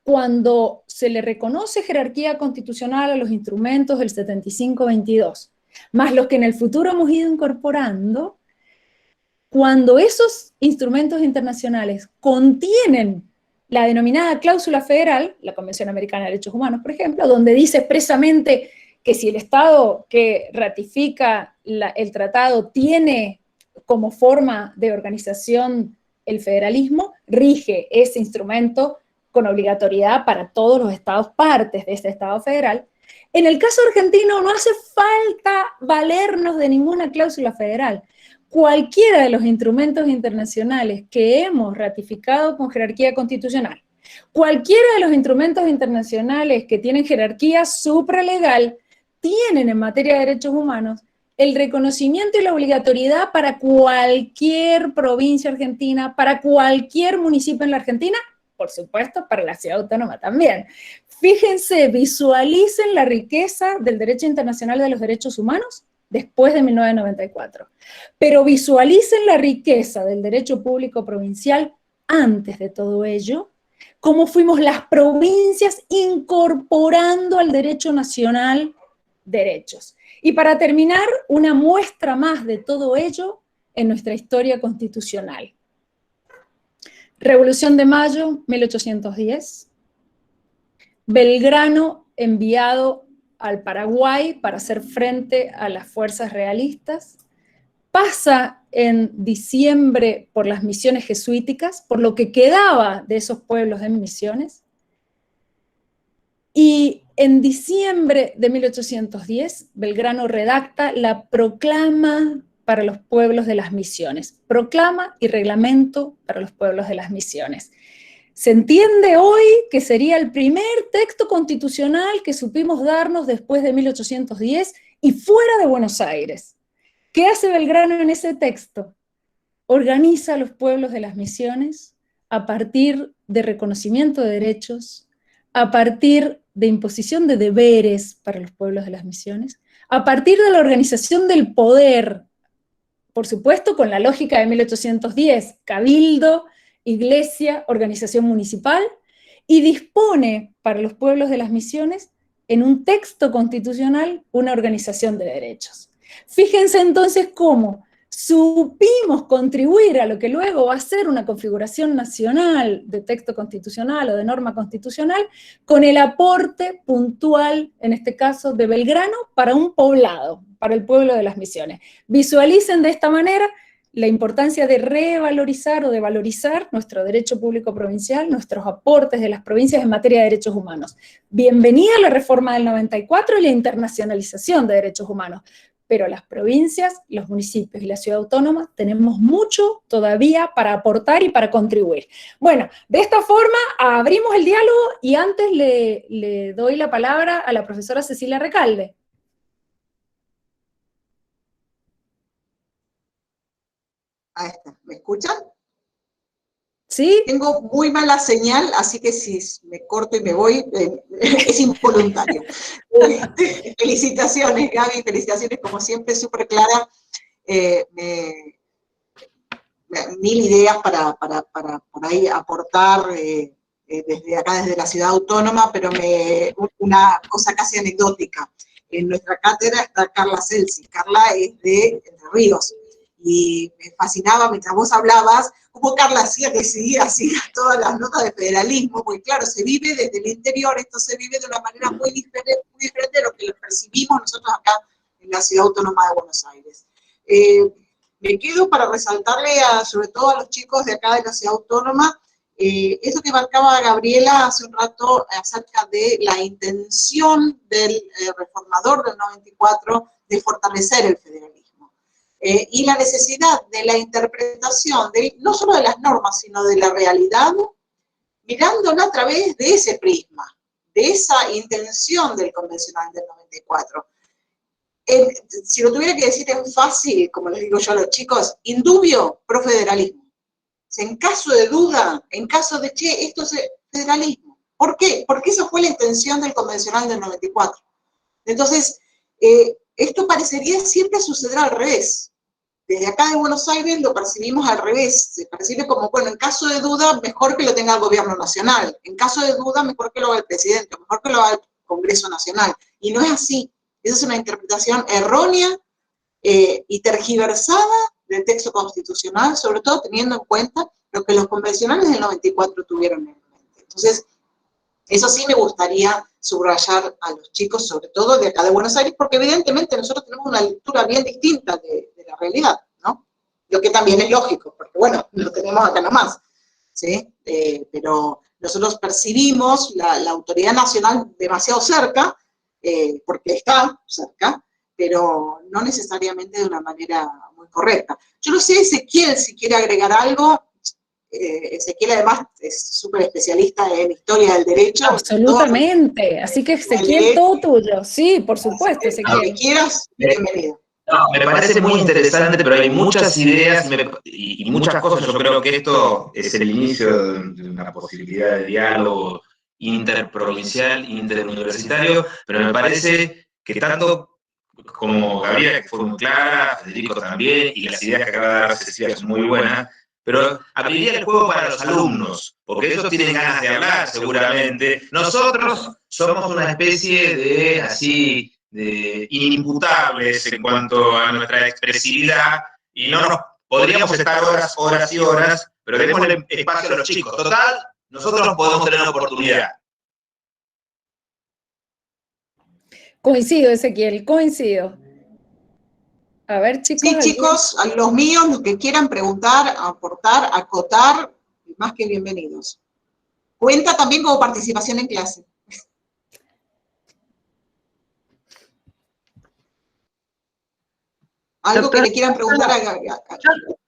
cuando se le reconoce jerarquía constitucional a los instrumentos del 75-22, más los que en el futuro hemos ido incorporando, cuando esos instrumentos internacionales contienen la denominada cláusula federal, la Convención Americana de Derechos Humanos, por ejemplo, donde dice expresamente que si el Estado que ratifica el tratado tiene como forma de organización el federalismo, rige ese instrumento con obligatoriedad para todos los estados partes de ese Estado federal. En el caso argentino no hace falta valernos de ninguna cláusula federal. Cualquiera de los instrumentos internacionales que hemos ratificado con jerarquía constitucional, cualquiera de los instrumentos internacionales que tienen jerarquía supralegal, tienen en materia de derechos humanos el reconocimiento y la obligatoriedad para cualquier provincia argentina, para cualquier municipio en la Argentina, por supuesto, para la ciudad autónoma también. Fíjense, visualicen la riqueza del derecho internacional de los derechos humanos después de 1994. Pero visualicen la riqueza del derecho público provincial antes de todo ello, cómo fuimos las provincias incorporando al derecho nacional derechos. Y para terminar, una muestra más de todo ello en nuestra historia constitucional. Revolución de Mayo, 1810. Belgrano enviado al Paraguay para hacer frente a las fuerzas realistas. Pasa en diciembre por las misiones jesuíticas, por lo que quedaba de esos pueblos en misiones. Y en diciembre de 1810, Belgrano redacta la proclama para los pueblos de las misiones. Proclama y reglamento para los pueblos de las misiones. Se entiende hoy que sería el primer texto constitucional que supimos darnos después de 1810 y fuera de Buenos Aires. ¿Qué hace Belgrano en ese texto? Organiza a los pueblos de las misiones a partir de reconocimiento de derechos, a partir de imposición de deberes para los pueblos de las misiones, a partir de la organización del poder, por supuesto con la lógica de 1810, cabildo, iglesia, organización municipal, y dispone para los pueblos de las misiones, en un texto constitucional, una organización de derechos. Fíjense entonces cómo supimos contribuir a lo que luego va a ser una configuración nacional de texto constitucional o de norma constitucional, con el aporte puntual, en este caso de Belgrano, para un poblado, para el pueblo de las misiones. Visualicen de esta manera la importancia de revalorizar o de valorizar nuestro derecho público provincial, nuestros aportes de las provincias en materia de derechos humanos. Bienvenida a la reforma del 94 y la internacionalización de derechos humanos, pero las provincias, los municipios y la ciudad autónoma tenemos mucho todavía para aportar y para contribuir. Bueno, de esta forma abrimos el diálogo y antes le doy la palabra a la profesora Cecilia Recalde. Ahí está, ¿me escuchan? ¿Sí? Tengo muy mala señal, así que si me corto y me voy, es involuntario. Felicitaciones, Gaby, felicitaciones, como siempre, súper clara. Mil ideas para por ahí aportar desde acá, desde la ciudad autónoma, pero una cosa casi anecdótica. En nuestra cátedra está Carla Celsi. Carla es de Entre Ríos. y me fascinaba mientras vos hablabas, cómo Carla hacía que seguía todas las notas de federalismo, porque claro, se vive desde el interior, esto se vive de una manera muy diferente de lo que lo percibimos nosotros acá en la Ciudad Autónoma de Buenos Aires. Me quedo para resaltarle sobre todo a los chicos de acá de la Ciudad Autónoma, eso que marcaba Gabriela hace un rato acerca de la intención del reformador del 94 de fortalecer el federalismo. Y la necesidad de la interpretación, no solo de las normas, sino de la realidad, mirándola a través de ese prisma, de esa intención del convencional del 94. Si lo tuviera que decir en fácil, como les digo yo a los chicos, indubio pro federalismo. En caso de duda, en caso de, che, esto es federalismo. ¿Por qué? Porque esa fue la intención del convencional del 94. Entonces, esto parecería siempre suceder al revés. Desde acá de Buenos Aires lo percibimos al revés. Se percibe como, bueno, en caso de duda, mejor que lo tenga el gobierno nacional. En caso de duda, mejor que lo haga el presidente, mejor que lo haga el Congreso Nacional. Y no es así. Esa es una interpretación errónea y tergiversada del texto constitucional, sobre todo teniendo en cuenta lo que los convencionales del 94 tuvieron en mente. Entonces, eso sí me gustaría subrayar a los chicos, sobre todo de acá de Buenos Aires, porque evidentemente nosotros tenemos una lectura bien distinta de la realidad, ¿no? Lo que también es lógico, porque bueno, lo tenemos acá nomás, ¿sí? Pero nosotros percibimos la autoridad nacional demasiado cerca, porque está cerca, pero no necesariamente de una manera muy correcta. Yo no sé, Ezequiel, si quiere agregar algo. Ezequiel además es súper especialista en historia del derecho. Absolutamente, así que Ezequiel, todo tuyo. Sí, por supuesto, Ezequiel. Lo que quieras, bienvenido. No, me parece muy interesante, pero hay muchas ideas y muchas cosas. Yo creo que esto es el inicio de una posibilidad de diálogo interprovincial, interuniversitario, pero me parece que tanto como Gabriela, que fue muy clara, Federico también, y las ideas que acaba de dar Cecilia son muy buenas, pero abriría el juego para los alumnos, porque ellos tienen ganas de hablar seguramente. Nosotros somos una especie de inimputables en cuanto a nuestra expresividad, y no nos podríamos estar horas y horas, pero démosle espacio a los chicos. Total, nosotros podemos tener una oportunidad. Coincido, Ezequiel, coincido. A ver, chicos. Sí, chicos, a los míos, los que quieran preguntar, aportar, acotar, más que bienvenidos. Cuenta también como participación en clase. ¿Algo Doctor, que le quieran preguntar a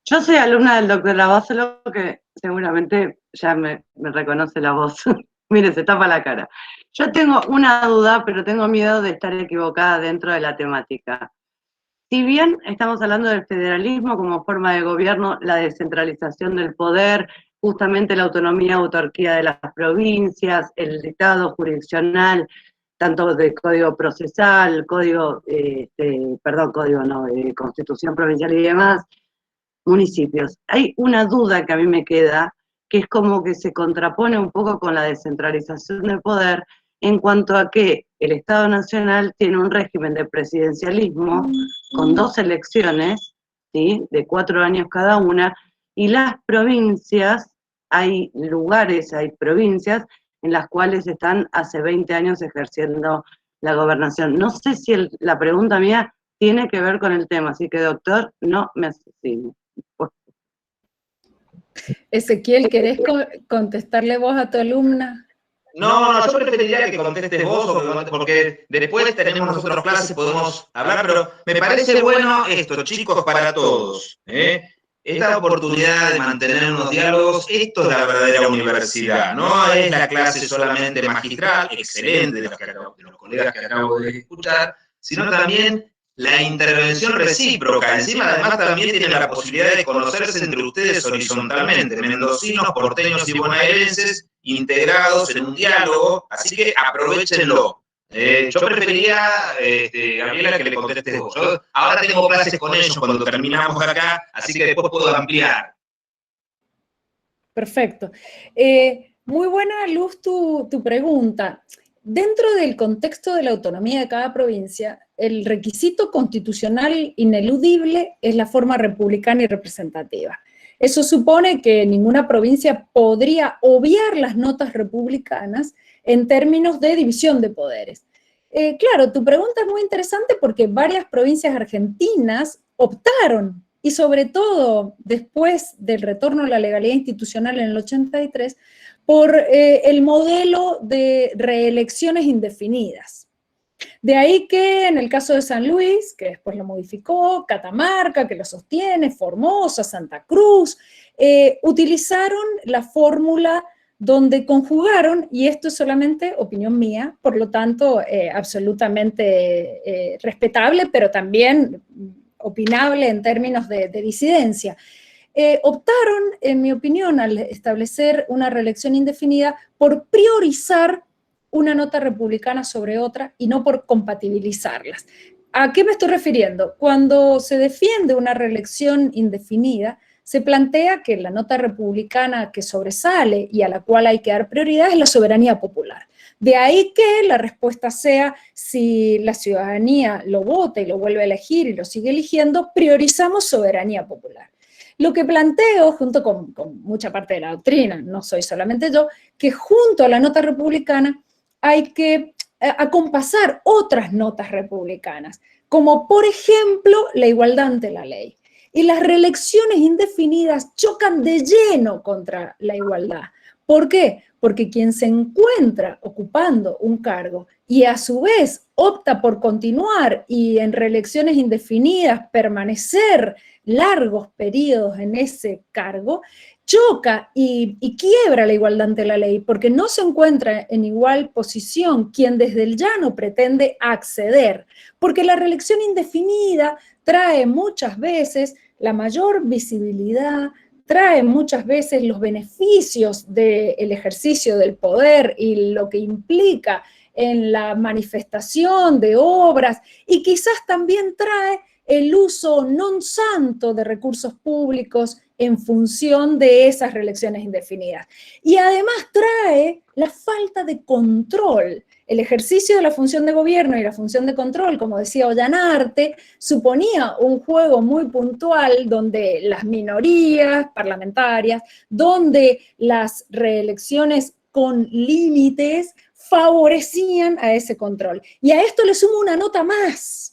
yo soy alumna del doctor Lavazolo, que seguramente ya me reconoce la voz. Mire, se tapa la cara. Yo tengo una duda, pero tengo miedo de estar equivocada dentro de la temática. Si bien estamos hablando del federalismo como forma de gobierno, la descentralización del poder, justamente la autonomía, autarquía de las provincias, el Estado jurisdiccional, tanto de código procesal, constitución provincial y demás, municipios. Hay una duda que a mí me queda, que es como que se contrapone un poco con la descentralización del poder en cuanto a que el Estado Nacional tiene un régimen de presidencialismo con 2 elecciones, ¿sí?, de 4 años cada una, y las provincias, hay lugares, hay provincias en las cuales están hace 20 años ejerciendo la gobernación. No sé si la pregunta mía tiene que ver con el tema, así que doctor, no me asesine. Ezequiel, ¿querés contestarle vos a tu alumna? No, yo preferiría que contestes vos, porque después tenemos nosotros clases, podemos hablar, pero me parece bueno esto, chicos, para todos, esta oportunidad de mantener unos diálogos. Esto es la verdadera universidad, no es la clase solamente magistral, excelente, de los colegas que acabo de escuchar, sino también la intervención recíproca. Encima, además, también tienen la posibilidad de conocerse entre ustedes horizontalmente, mendocinos, porteños y bonaerenses, integrados en un diálogo, así que aprovechenlo. Yo preferiría, Gabriela, que le contestes vos. Yo ahora tengo clases con ellos cuando terminamos acá, así que después puedo ampliar. Perfecto. Muy buena, Luz, tu pregunta. Dentro del contexto de la autonomía de cada provincia, el requisito constitucional ineludible es la forma republicana y representativa. Eso supone que ninguna provincia podría obviar las notas republicanas en términos de división de poderes. Claro, tu pregunta es muy interesante porque varias provincias argentinas optaron, y sobre todo después del retorno a la legalidad institucional en el 83, por el modelo de reelecciones indefinidas. De ahí que en el caso de San Luis, que después lo modificó, Catamarca, que lo sostiene, Formosa, Santa Cruz, utilizaron la fórmula donde conjugaron, y esto es solamente opinión mía, por lo tanto absolutamente respetable, pero también opinable en términos de disidencia. Optaron, en mi opinión, al establecer una reelección indefinida, por priorizar una nota republicana sobre otra y no por compatibilizarlas. ¿A qué me estoy refiriendo? Cuando se defiende una reelección indefinida, se plantea que la nota republicana que sobresale y a la cual hay que dar prioridad es la soberanía popular. De ahí que la respuesta sea, si la ciudadanía lo vota y lo vuelve a elegir y lo sigue eligiendo, priorizamos soberanía popular. Lo que planteo, junto con mucha parte de la doctrina, no soy solamente yo, que junto a la nota republicana hay que acompasar otras notas republicanas, como por ejemplo la igualdad ante la ley. Y las reelecciones indefinidas chocan de lleno contra la igualdad. ¿Por qué? Porque quien se encuentra ocupando un cargo y a su vez opta por continuar y en reelecciones indefinidas permanecer largos periodos en ese cargo, choca y quiebra la igualdad ante la ley, porque no se encuentra en igual posición quien desde el llano pretende acceder, porque la reelección indefinida trae muchas veces la mayor visibilidad, trae muchas veces los beneficios del ejercicio del poder y lo que implica en la manifestación de obras, y quizás también trae el uso non santo de recursos públicos en función de esas reelecciones indefinidas. Y además trae la falta de control. El ejercicio de la función de gobierno y la función de control, como decía Ollanarte, suponía un juego muy puntual donde las minorías parlamentarias, donde las reelecciones con límites favorecían a ese control. Y a esto le sumo una nota más.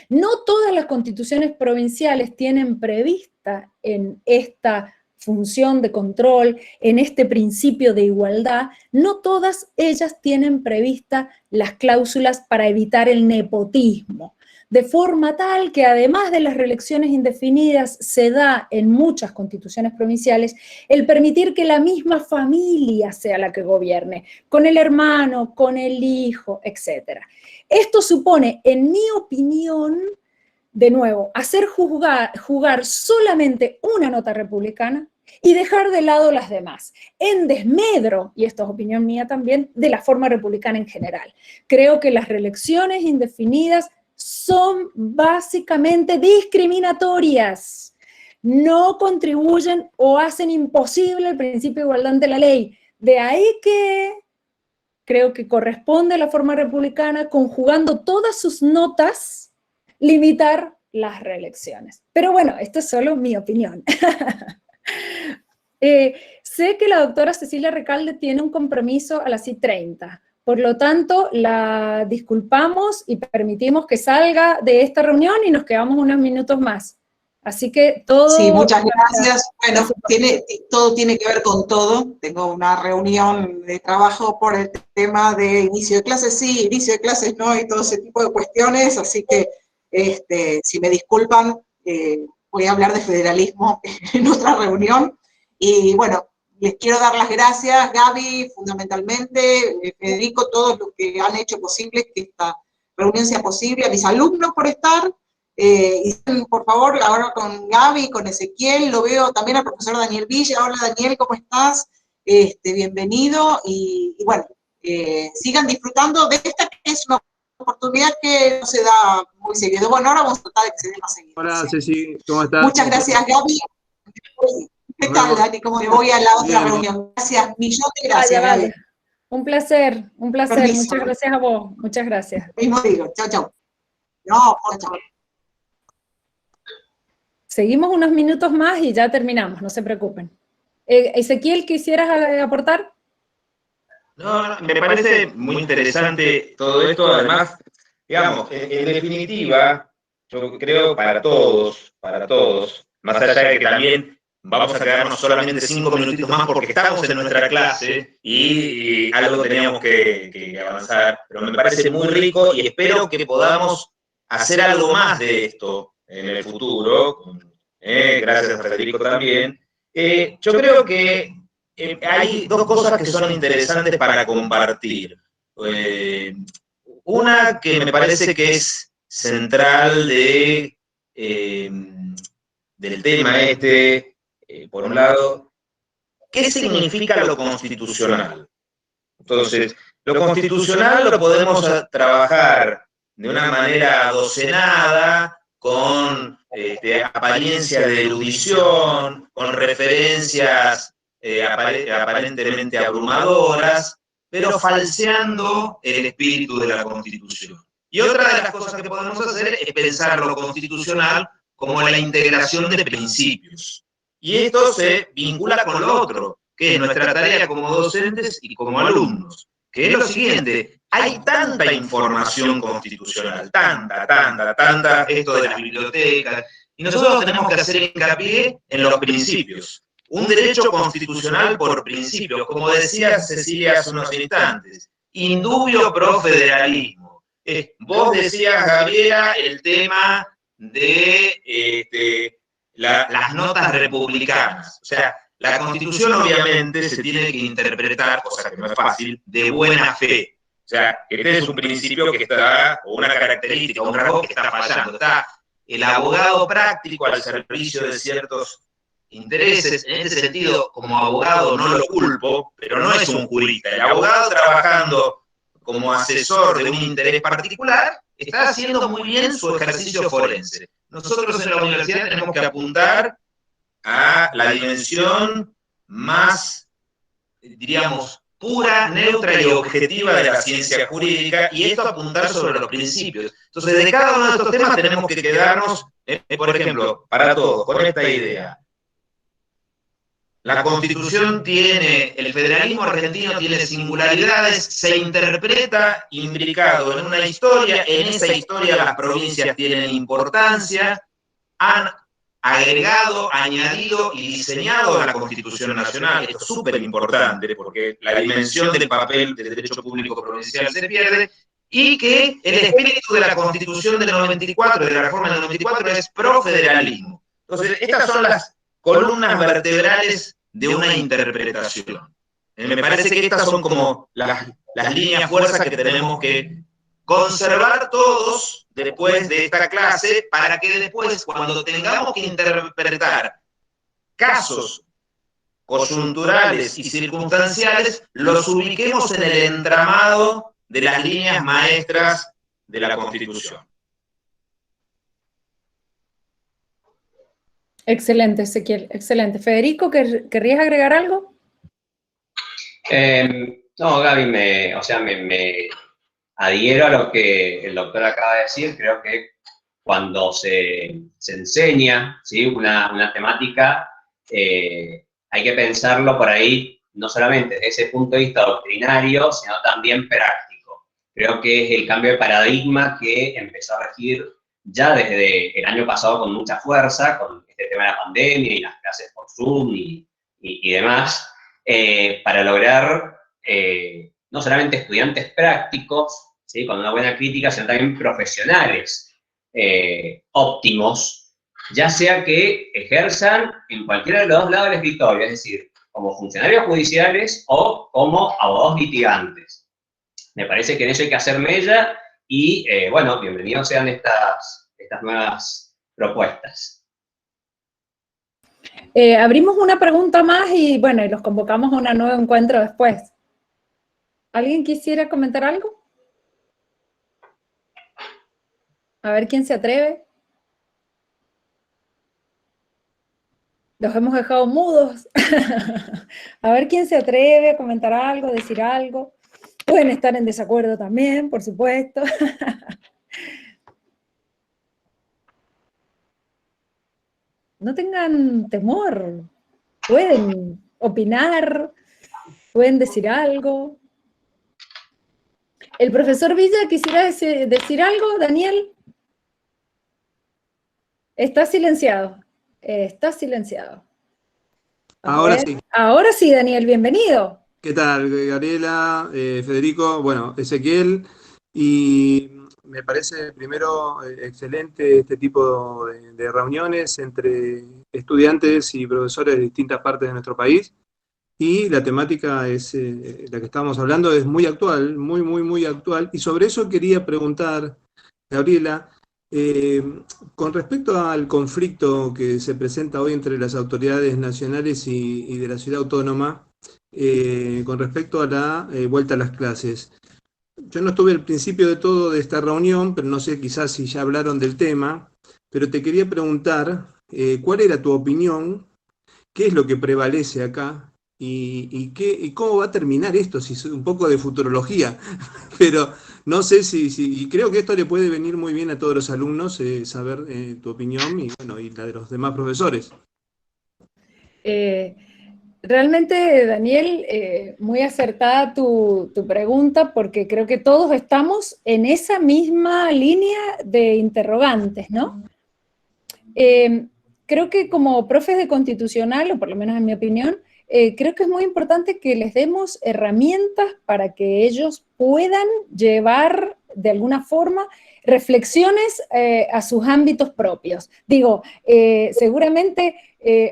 No todas las constituciones provinciales tienen prevista en esta función de control, en este principio de igualdad, no todas ellas tienen prevista las cláusulas para evitar el nepotismo, de forma tal que además de las reelecciones indefinidas se da en muchas constituciones provinciales el permitir que la misma familia sea la que gobierne, con el hermano, con el hijo, etc. Esto supone, en mi opinión, de nuevo, hacer jugar solamente una nota republicana y dejar de lado las demás, en desmedro, y esto es opinión mía también, de la forma republicana en general. Creo que las reelecciones indefinidas son básicamente discriminatorias, no contribuyen o hacen imposible el principio de igualdad ante la ley. De ahí que creo que corresponde a la forma republicana, conjugando todas sus notas, limitar las reelecciones. Pero bueno, esto es solo mi opinión. Sé que la doctora Cecilia Recalde tiene un compromiso a las 6:30, por lo tanto, la disculpamos y permitimos que salga de esta reunión y nos quedamos unos minutos más. Así que todo... Sí, muchas gracias. Bueno, todo tiene que ver con todo. Tengo una reunión de trabajo por el tema de inicio de clases sí, inicio de clases no, y todo ese tipo de cuestiones, así que si me disculpan, voy a hablar de federalismo en otra reunión. Y bueno, les quiero dar las gracias, Gaby, fundamentalmente, Federico, todos los que han hecho posible que esta reunión sea posible, a mis alumnos por estar, y por favor, ahora con Gaby, con Ezequiel, lo veo también al profesor Daniel Villa. Hola Daniel, ¿cómo estás? Bienvenido, y bueno, sigan disfrutando de esta que es una oportunidad que no se da muy seguido. Bueno, ahora vamos a tratar de que se dé más seguido. Hola Ceci, ¿cómo estás? Muchas gracias, Gaby. ¿Qué tal, Dani? ¿Cómo me voy a la otra reunión? Gracias, millón de gracias, Gaby. Un placer, un placer. Permiso. Muchas gracias a vos. Muchas gracias. Mismo digo, chao, chao. No, chao. Seguimos unos minutos más y ya terminamos, no se preocupen. Ezequiel, ¿quisieras aportar? No, me parece muy interesante todo esto, además, digamos, en definitiva, yo creo para todos, más allá de que también vamos a quedarnos solamente 5 minutitos más porque estamos en nuestra clase y algo teníamos que avanzar, pero me parece muy rico y espero que podamos hacer algo más de esto en el futuro, gracias a Federico también. Yo creo que hay dos cosas que son interesantes para compartir. Una que me parece que es central del tema por un lado, ¿qué significa lo constitucional? Entonces, lo constitucional lo podemos trabajar de una manera docenada, con apariencia de erudición, con referencias aparentemente abrumadoras, pero falseando el espíritu de la Constitución. Y otra de las cosas que podemos hacer es pensar lo constitucional como la integración de principios. Y esto se vincula con lo otro, que es nuestra tarea como docentes y como alumnos, que es lo siguiente: hay tanta información constitucional, tanta, esto de las bibliotecas, y nosotros tenemos que hacer hincapié en los principios. Un derecho constitucional por principios, como decía Cecilia hace unos instantes, indubio pro federalismo. Vos decías, Gabriela, el tema de las notas republicanas. O sea, la Constitución obviamente se tiene que interpretar, cosa que no es fácil, de buena fe. O sea, este es un principio que está, o una característica, un rasgo que está fallando. Está el abogado práctico al servicio de ciertos intereses. En ese sentido, como abogado no lo culpo, pero no es un jurista. El abogado trabajando como asesor de un interés particular está haciendo muy bien su ejercicio forense. Nosotros en la universidad tenemos que apuntar a la dimensión más, diríamos, pura, neutra y objetiva de la ciencia jurídica, y esto apuntar sobre los principios. Entonces, de cada uno de estos temas tenemos que quedarnos, por ejemplo, para todos, con esta idea. La Constitución tiene, el federalismo argentino tiene singularidades, se interpreta imbricado en una historia, en esa historia las provincias tienen importancia, han agregado, añadido y diseñado a la Constitución Nacional. Esto es súper importante porque la dimensión del papel del derecho público provincial se pierde, y que el espíritu de la Constitución del 94, de la reforma del 94, es pro-federalismo. Entonces, estas son las columnas vertebrales de una interpretación. Me parece que estas son como las líneas fuerzas que tenemos que conservar todos después de esta clase, para que después, cuando tengamos que interpretar casos coyunturales y circunstanciales, los ubiquemos en el entramado de las líneas maestras de la Constitución. Excelente, Ezequiel, excelente. Federico, ¿querrías agregar algo? No, Gaby, me adhiero a lo que el doctor acaba de decir. Creo que cuando se enseña, ¿sí?, una temática, hay que pensarlo por ahí, no solamente desde ese punto de vista doctrinario, sino también práctico. Creo que es el cambio de paradigma que empezó a regir ya desde el año pasado con mucha fuerza, con este tema de la pandemia y las clases por Zoom y demás, para lograr no solamente estudiantes prácticos, ¿sí?, con una buena crítica, sino también profesionales óptimos, ya sea que ejerzan en cualquiera de los dos lados del escritorio, es decir, como funcionarios judiciales o como abogados litigantes. Me parece que en eso hay que hacer mella y, bueno, bienvenidos sean estas nuevas propuestas. Abrimos una pregunta más y, bueno, y los convocamos a un nuevo encuentro después. ¿Alguien quisiera comentar algo? A ver quién se atreve. Los hemos dejado mudos. A ver quién se atreve a comentar algo, decir algo. Pueden estar en desacuerdo también, por supuesto. No tengan temor, pueden opinar, pueden decir algo. ¿El profesor Villa quisiera decir algo, Daniel? Está silenciado. Está silenciado. Ahora sí. Ahora sí, Daniel, bienvenido. ¿Qué tal, Gabriela, Federico? Bueno, Ezequiel, y me parece primero excelente este tipo de reuniones entre estudiantes y profesores de distintas partes de nuestro país. Y la temática es la que estábamos hablando, es muy actual, muy actual. Y sobre eso quería preguntar, Gabriela, con respecto al conflicto que se presenta hoy entre las autoridades nacionales y de la ciudad autónoma, con respecto a la vuelta a las clases. Yo no estuve al principio de todo de esta reunión, pero no sé quizás si ya hablaron del tema, pero te quería preguntar cuál era tu opinión, qué es lo que prevalece acá y cómo va a terminar esto, si es un poco de futurología, pero no sé y creo que esto le puede venir muy bien a todos los alumnos, saber tu opinión y, bueno, y la de los demás profesores. Realmente, Daniel, muy acertada tu pregunta, porque creo que todos estamos en esa misma línea de interrogantes, ¿no? Creo que como profes de constitucional, o por lo menos en mi opinión, creo que es muy importante que les demos herramientas para que ellos puedan llevar de alguna forma reflexiones a sus ámbitos propios. Digo, seguramente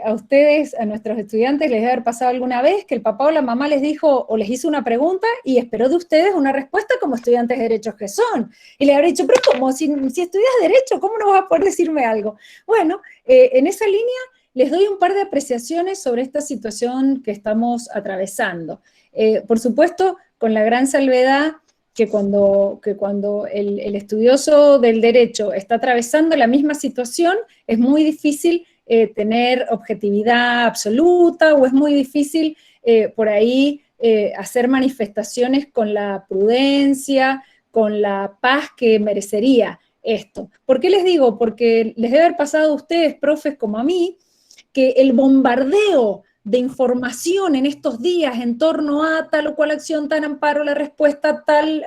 a ustedes, a nuestros estudiantes, les debe haber pasado alguna vez que el papá o la mamá les dijo o les hizo una pregunta y esperó de ustedes una respuesta como estudiantes de derechos que son. Y les habrá dicho, pero ¿cómo? Si estudias derecho, ¿cómo no vas a poder decirme algo? Bueno, en esa línea les doy un par de apreciaciones sobre esta situación que estamos atravesando. Por supuesto, con la gran salvedad que cuando el estudioso del derecho está atravesando la misma situación, es muy difícil tener objetividad absoluta, o es muy difícil por ahí hacer manifestaciones con la prudencia, con la paz que merecería esto. ¿Por qué les digo? Porque les debe haber pasado a ustedes, profes, como a mí, que el bombardeo de información en estos días en torno a tal o cual acción, tal amparo, la respuesta, tal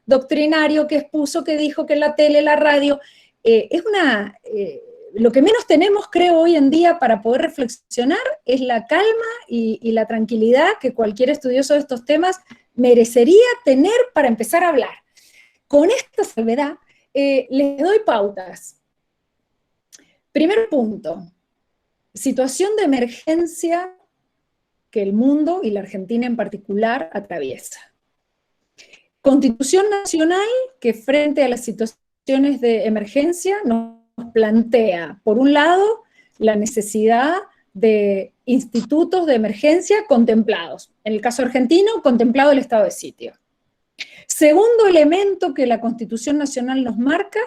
doctrinario que expuso, que dijo, que en la tele, la radio, es lo que menos tenemos, creo, hoy en día para poder reflexionar es la calma y la tranquilidad que cualquier estudioso de estos temas merecería tener para empezar a hablar. Con esta salvedad, les doy pautas. Primer punto, situación de emergencia que el mundo y la Argentina en particular atraviesa. Constitución Nacional que frente a las situaciones de emergencia nos plantea, por un lado, la necesidad de institutos de emergencia contemplados. En el caso argentino, contemplado el estado de sitio. Segundo elemento que la Constitución Nacional nos marca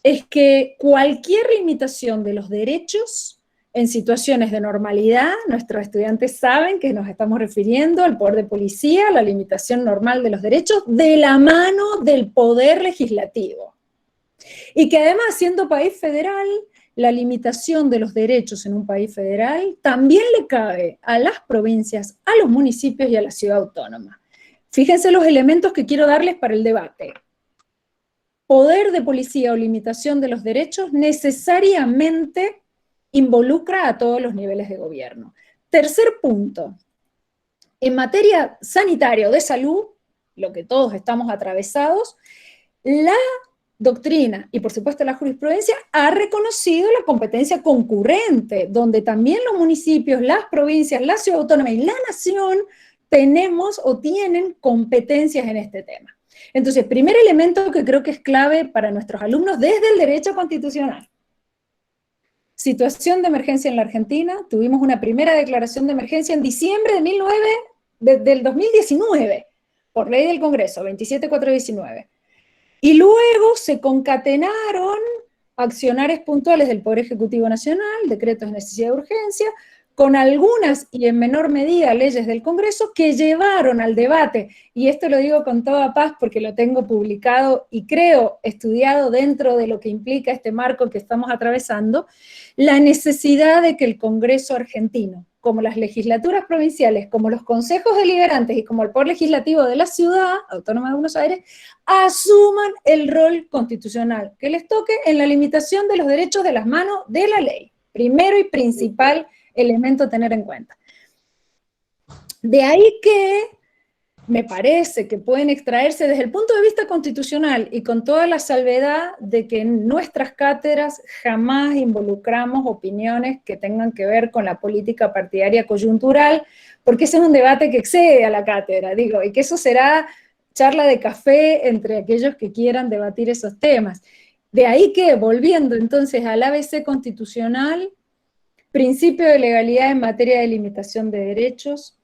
es que cualquier limitación de los derechos en situaciones de normalidad, nuestros estudiantes saben que nos estamos refiriendo al poder de policía, la limitación normal de los derechos, de la mano del poder legislativo. Y que además, siendo país federal, la limitación de los derechos en un país federal también le cabe a las provincias, a los municipios y a la ciudad autónoma. Fíjense los elementos que quiero darles para el debate. Poder de policía o limitación de los derechos necesariamente involucra a todos los niveles de gobierno. Tercer punto, en materia sanitaria o de salud, lo que todos estamos atravesados, la doctrina y por supuesto la jurisprudencia ha reconocido la competencia concurrente, donde también los municipios, las provincias, la ciudad autónoma y la nación tenemos o tienen competencias en este tema. Entonces, primer elemento que creo que es clave para nuestros alumnos desde el derecho constitucional. Situación de emergencia en la Argentina. Tuvimos una primera declaración de emergencia en diciembre del 2019, por ley del Congreso, 27.419. Y luego se concatenaron accionarios puntuales del Poder Ejecutivo Nacional, decretos de necesidad de urgencia, con algunas y en menor medida leyes del Congreso que llevaron al debate, y esto lo digo con toda paz porque lo tengo publicado y creo estudiado dentro de lo que implica este marco que estamos atravesando, la necesidad de que el Congreso argentino, como las legislaturas provinciales, como los consejos deliberantes y como el poder legislativo de la ciudad autónoma de Buenos Aires, asuman el rol constitucional que les toque en la limitación de los derechos de las manos de la ley. Primero y principal elemento a tener en cuenta. De ahí que me parece que pueden extraerse desde el punto de vista constitucional y con toda la salvedad de que en nuestras cátedras jamás involucramos opiniones que tengan que ver con la política partidaria coyuntural, porque ese es un debate que excede a la cátedra, digo, y que eso será charla de café entre aquellos que quieran debatir esos temas. De ahí que, volviendo entonces al ABC constitucional, principio de legalidad en materia de limitación de derechos,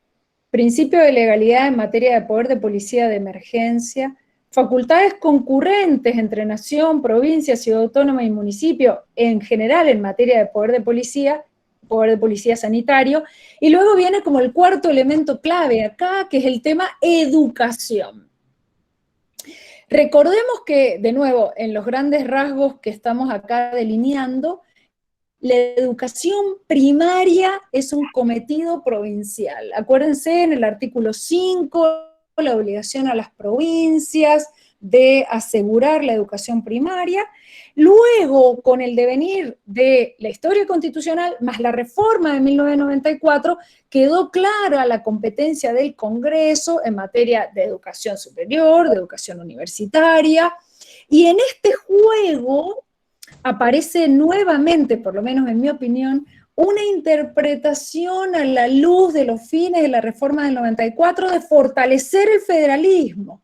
principio de legalidad en materia de poder de policía de emergencia, facultades concurrentes entre nación, provincia, ciudad autónoma y municipio, en general en materia de poder de policía sanitario, y luego viene como el cuarto elemento clave acá, que es el tema educación. Recordemos que, de nuevo, en los grandes rasgos que estamos acá delineando, la educación primaria es un cometido provincial. Acuérdense en el artículo 5, la obligación a las provincias de asegurar la educación primaria. Luego, con el devenir de la historia constitucional, más la reforma de 1994, quedó clara la competencia del Congreso en materia de educación superior, de educación universitaria, y en este juego aparece nuevamente, por lo menos en mi opinión, una interpretación a la luz de los fines de la reforma del 94 de fortalecer el federalismo.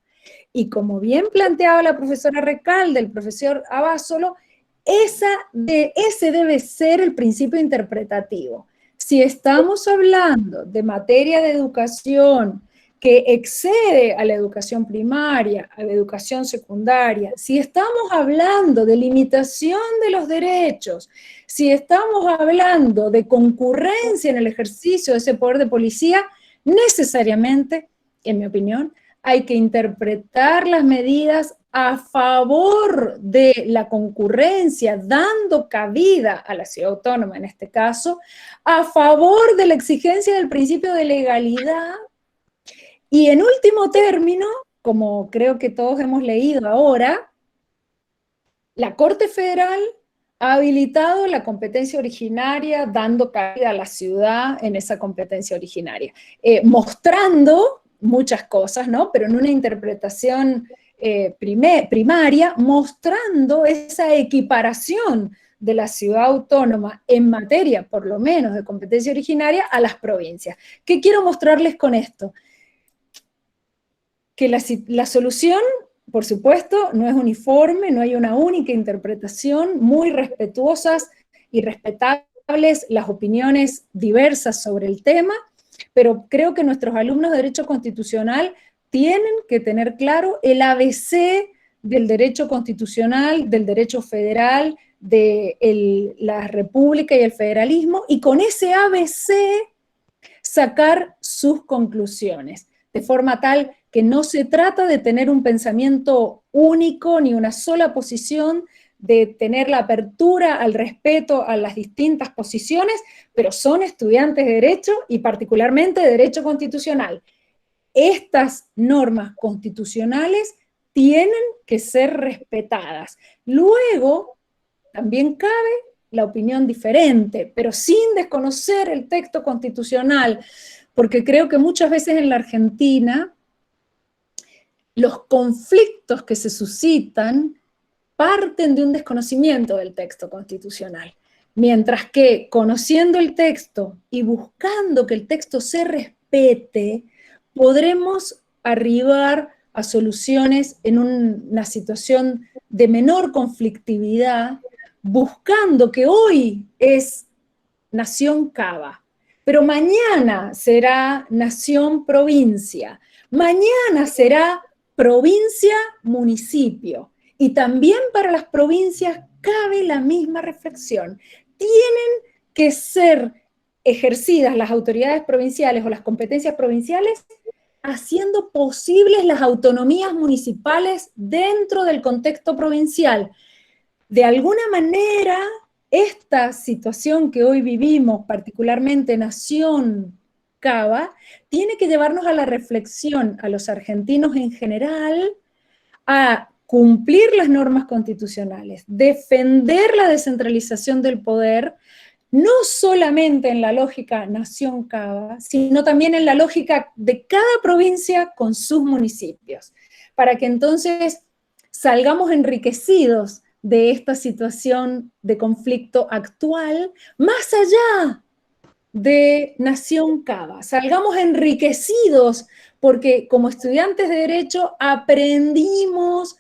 Y como bien planteaba la profesora Recalde, el profesor Abasolo, ese debe ser el principio interpretativo. Si estamos hablando de materia de educación que excede a la educación primaria, a la educación secundaria, si estamos hablando de limitación de los derechos, si estamos hablando de concurrencia en el ejercicio de ese poder de policía, necesariamente, en mi opinión, hay que interpretar las medidas a favor de la concurrencia, dando cabida a la ciudad autónoma en este caso, a favor de la exigencia del principio de legalidad. Y en último término, como creo que todos hemos leído ahora, la Corte Federal ha habilitado la competencia originaria, dando cabida a la ciudad en esa competencia originaria, mostrando muchas cosas, ¿no? Pero en una interpretación primaria, mostrando esa equiparación de la ciudad autónoma en materia, por lo menos, de competencia originaria a las provincias. ¿Qué quiero mostrarles con esto? Que la solución, por supuesto, no es uniforme, no hay una única interpretación, muy respetuosas y respetables las opiniones diversas sobre el tema, pero creo que nuestros alumnos de Derecho Constitucional tienen que tener claro el ABC del derecho constitucional, del derecho federal, de la república y el federalismo, y con ese ABC sacar sus conclusiones, de forma tal que no se trata de tener un pensamiento único ni una sola posición, de tener la apertura al respeto a las distintas posiciones, pero son estudiantes de Derecho y particularmente de Derecho Constitucional. Estas normas constitucionales tienen que ser respetadas. Luego, también cabe la opinión diferente, pero sin desconocer el texto constitucional, porque creo que muchas veces en la Argentina los conflictos que se suscitan parten de un desconocimiento del texto constitucional, mientras que conociendo el texto y buscando que el texto se respete, podremos arribar a soluciones en una situación de menor conflictividad, buscando que hoy es nación Cava, pero mañana será nación provincia, mañana será provincia-municipio, y también para las provincias cabe la misma reflexión. Tienen que ser ejercidas las autoridades provinciales o las competencias provinciales, haciendo posibles las autonomías municipales dentro del contexto provincial. De alguna manera, esta situación que hoy vivimos, particularmente Nación Cava, tiene que llevarnos a la reflexión, a los argentinos en general, a cumplir las normas constitucionales, defender la descentralización del poder, no solamente en la lógica Nación Cava, sino también en la lógica de cada provincia con sus municipios, para que entonces salgamos enriquecidos de esta situación de conflicto actual, más allá de Nación Cava. Salgamos enriquecidos porque como estudiantes de Derecho aprendimos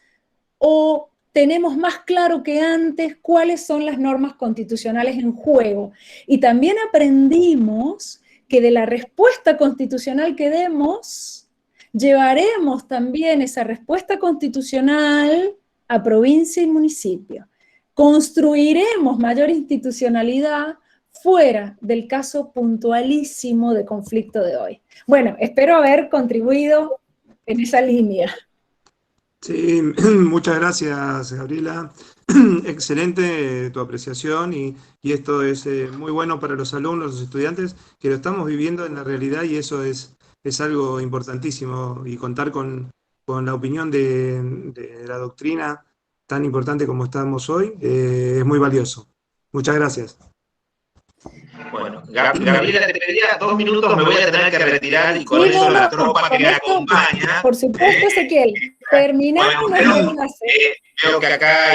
o tenemos más claro que antes cuáles son las normas constitucionales en juego. Y también aprendimos que de la respuesta constitucional que demos, llevaremos también esa respuesta constitucional a provincia y municipio. Construiremos mayor institucionalidad fuera del caso puntualísimo de conflicto de hoy. Bueno, espero haber contribuido en esa línea. Sí, muchas gracias, Gabriela. Excelente tu apreciación y esto es muy bueno para los alumnos, los estudiantes, que lo estamos viviendo en la realidad y eso es algo importantísimo y contar con la opinión de la doctrina tan importante como estamos hoy es muy valioso. Muchas gracias. Bueno, Gabriela, te pediría 2 minutos, me voy a tener que retirar y con eso la tropa que me acompaña. Por supuesto, Ezequiel. Terminamos nuestra clase. Veo que acá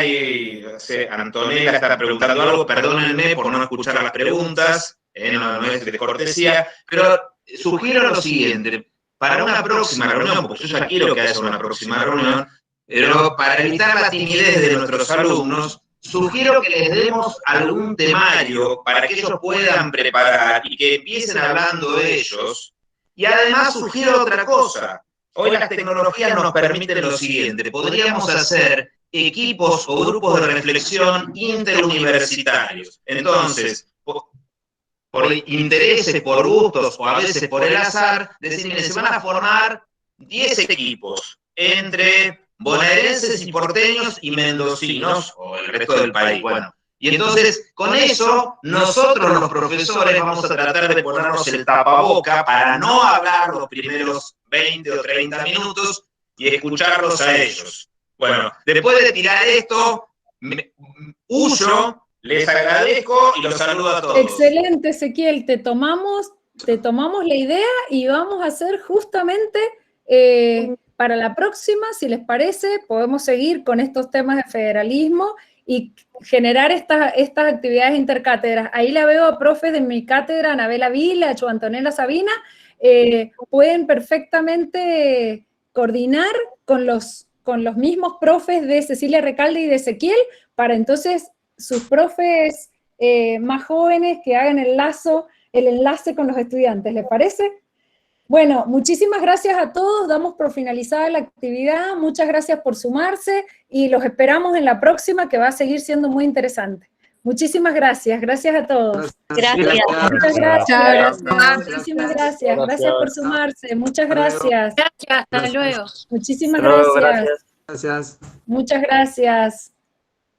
Antonella está preguntando algo, perdónenme por no escuchar las preguntas, no es de cortesía, pero sugiero lo siguiente, para una próxima reunión, porque yo ya quiero que haya una próxima reunión, pero para evitar la timidez de nuestros alumnos, sugiero que les demos algún temario para que ellos puedan preparar y que empiecen hablando de ellos. Y además sugiero otra cosa. Hoy las tecnologías nos permiten lo siguiente. Podríamos hacer equipos o grupos de reflexión interuniversitarios. Entonces, por intereses, por gustos o a veces por el azar, decir, miren, se van a formar 10 equipos entre bonaerenses y porteños y mendocinos, o el resto del país. Bueno, y entonces, con eso, nosotros los profesores vamos a tratar de ponernos el tapaboca para no hablar los primeros 20 o 30 minutos y escucharlos a ellos. Bueno, después de tirar esto, huyo, les agradezco y los saludo a todos. Excelente, Ezequiel, te tomamos la idea y vamos a hacer justamente... para la próxima, si les parece, podemos seguir con estos temas de federalismo y generar estas actividades intercátedras. Ahí la veo a profes de mi cátedra, Anabela Vila, a Antonella Sabina, pueden perfectamente coordinar con los mismos profes de Cecilia Recalde y de Ezequiel, para entonces sus profes más jóvenes que hagan el enlace con los estudiantes, ¿les parece? Bueno, muchísimas gracias a todos, damos por finalizada la actividad, muchas gracias por sumarse y los esperamos en la próxima que va a seguir siendo muy interesante. Muchísimas gracias, gracias a todos. Gracias. Muchas gracias. Muchísimas gracias, gracias por sumarse, muchas gracias. Gracias, hasta luego. Muchísimas gracias. Gracias. Muchas gracias.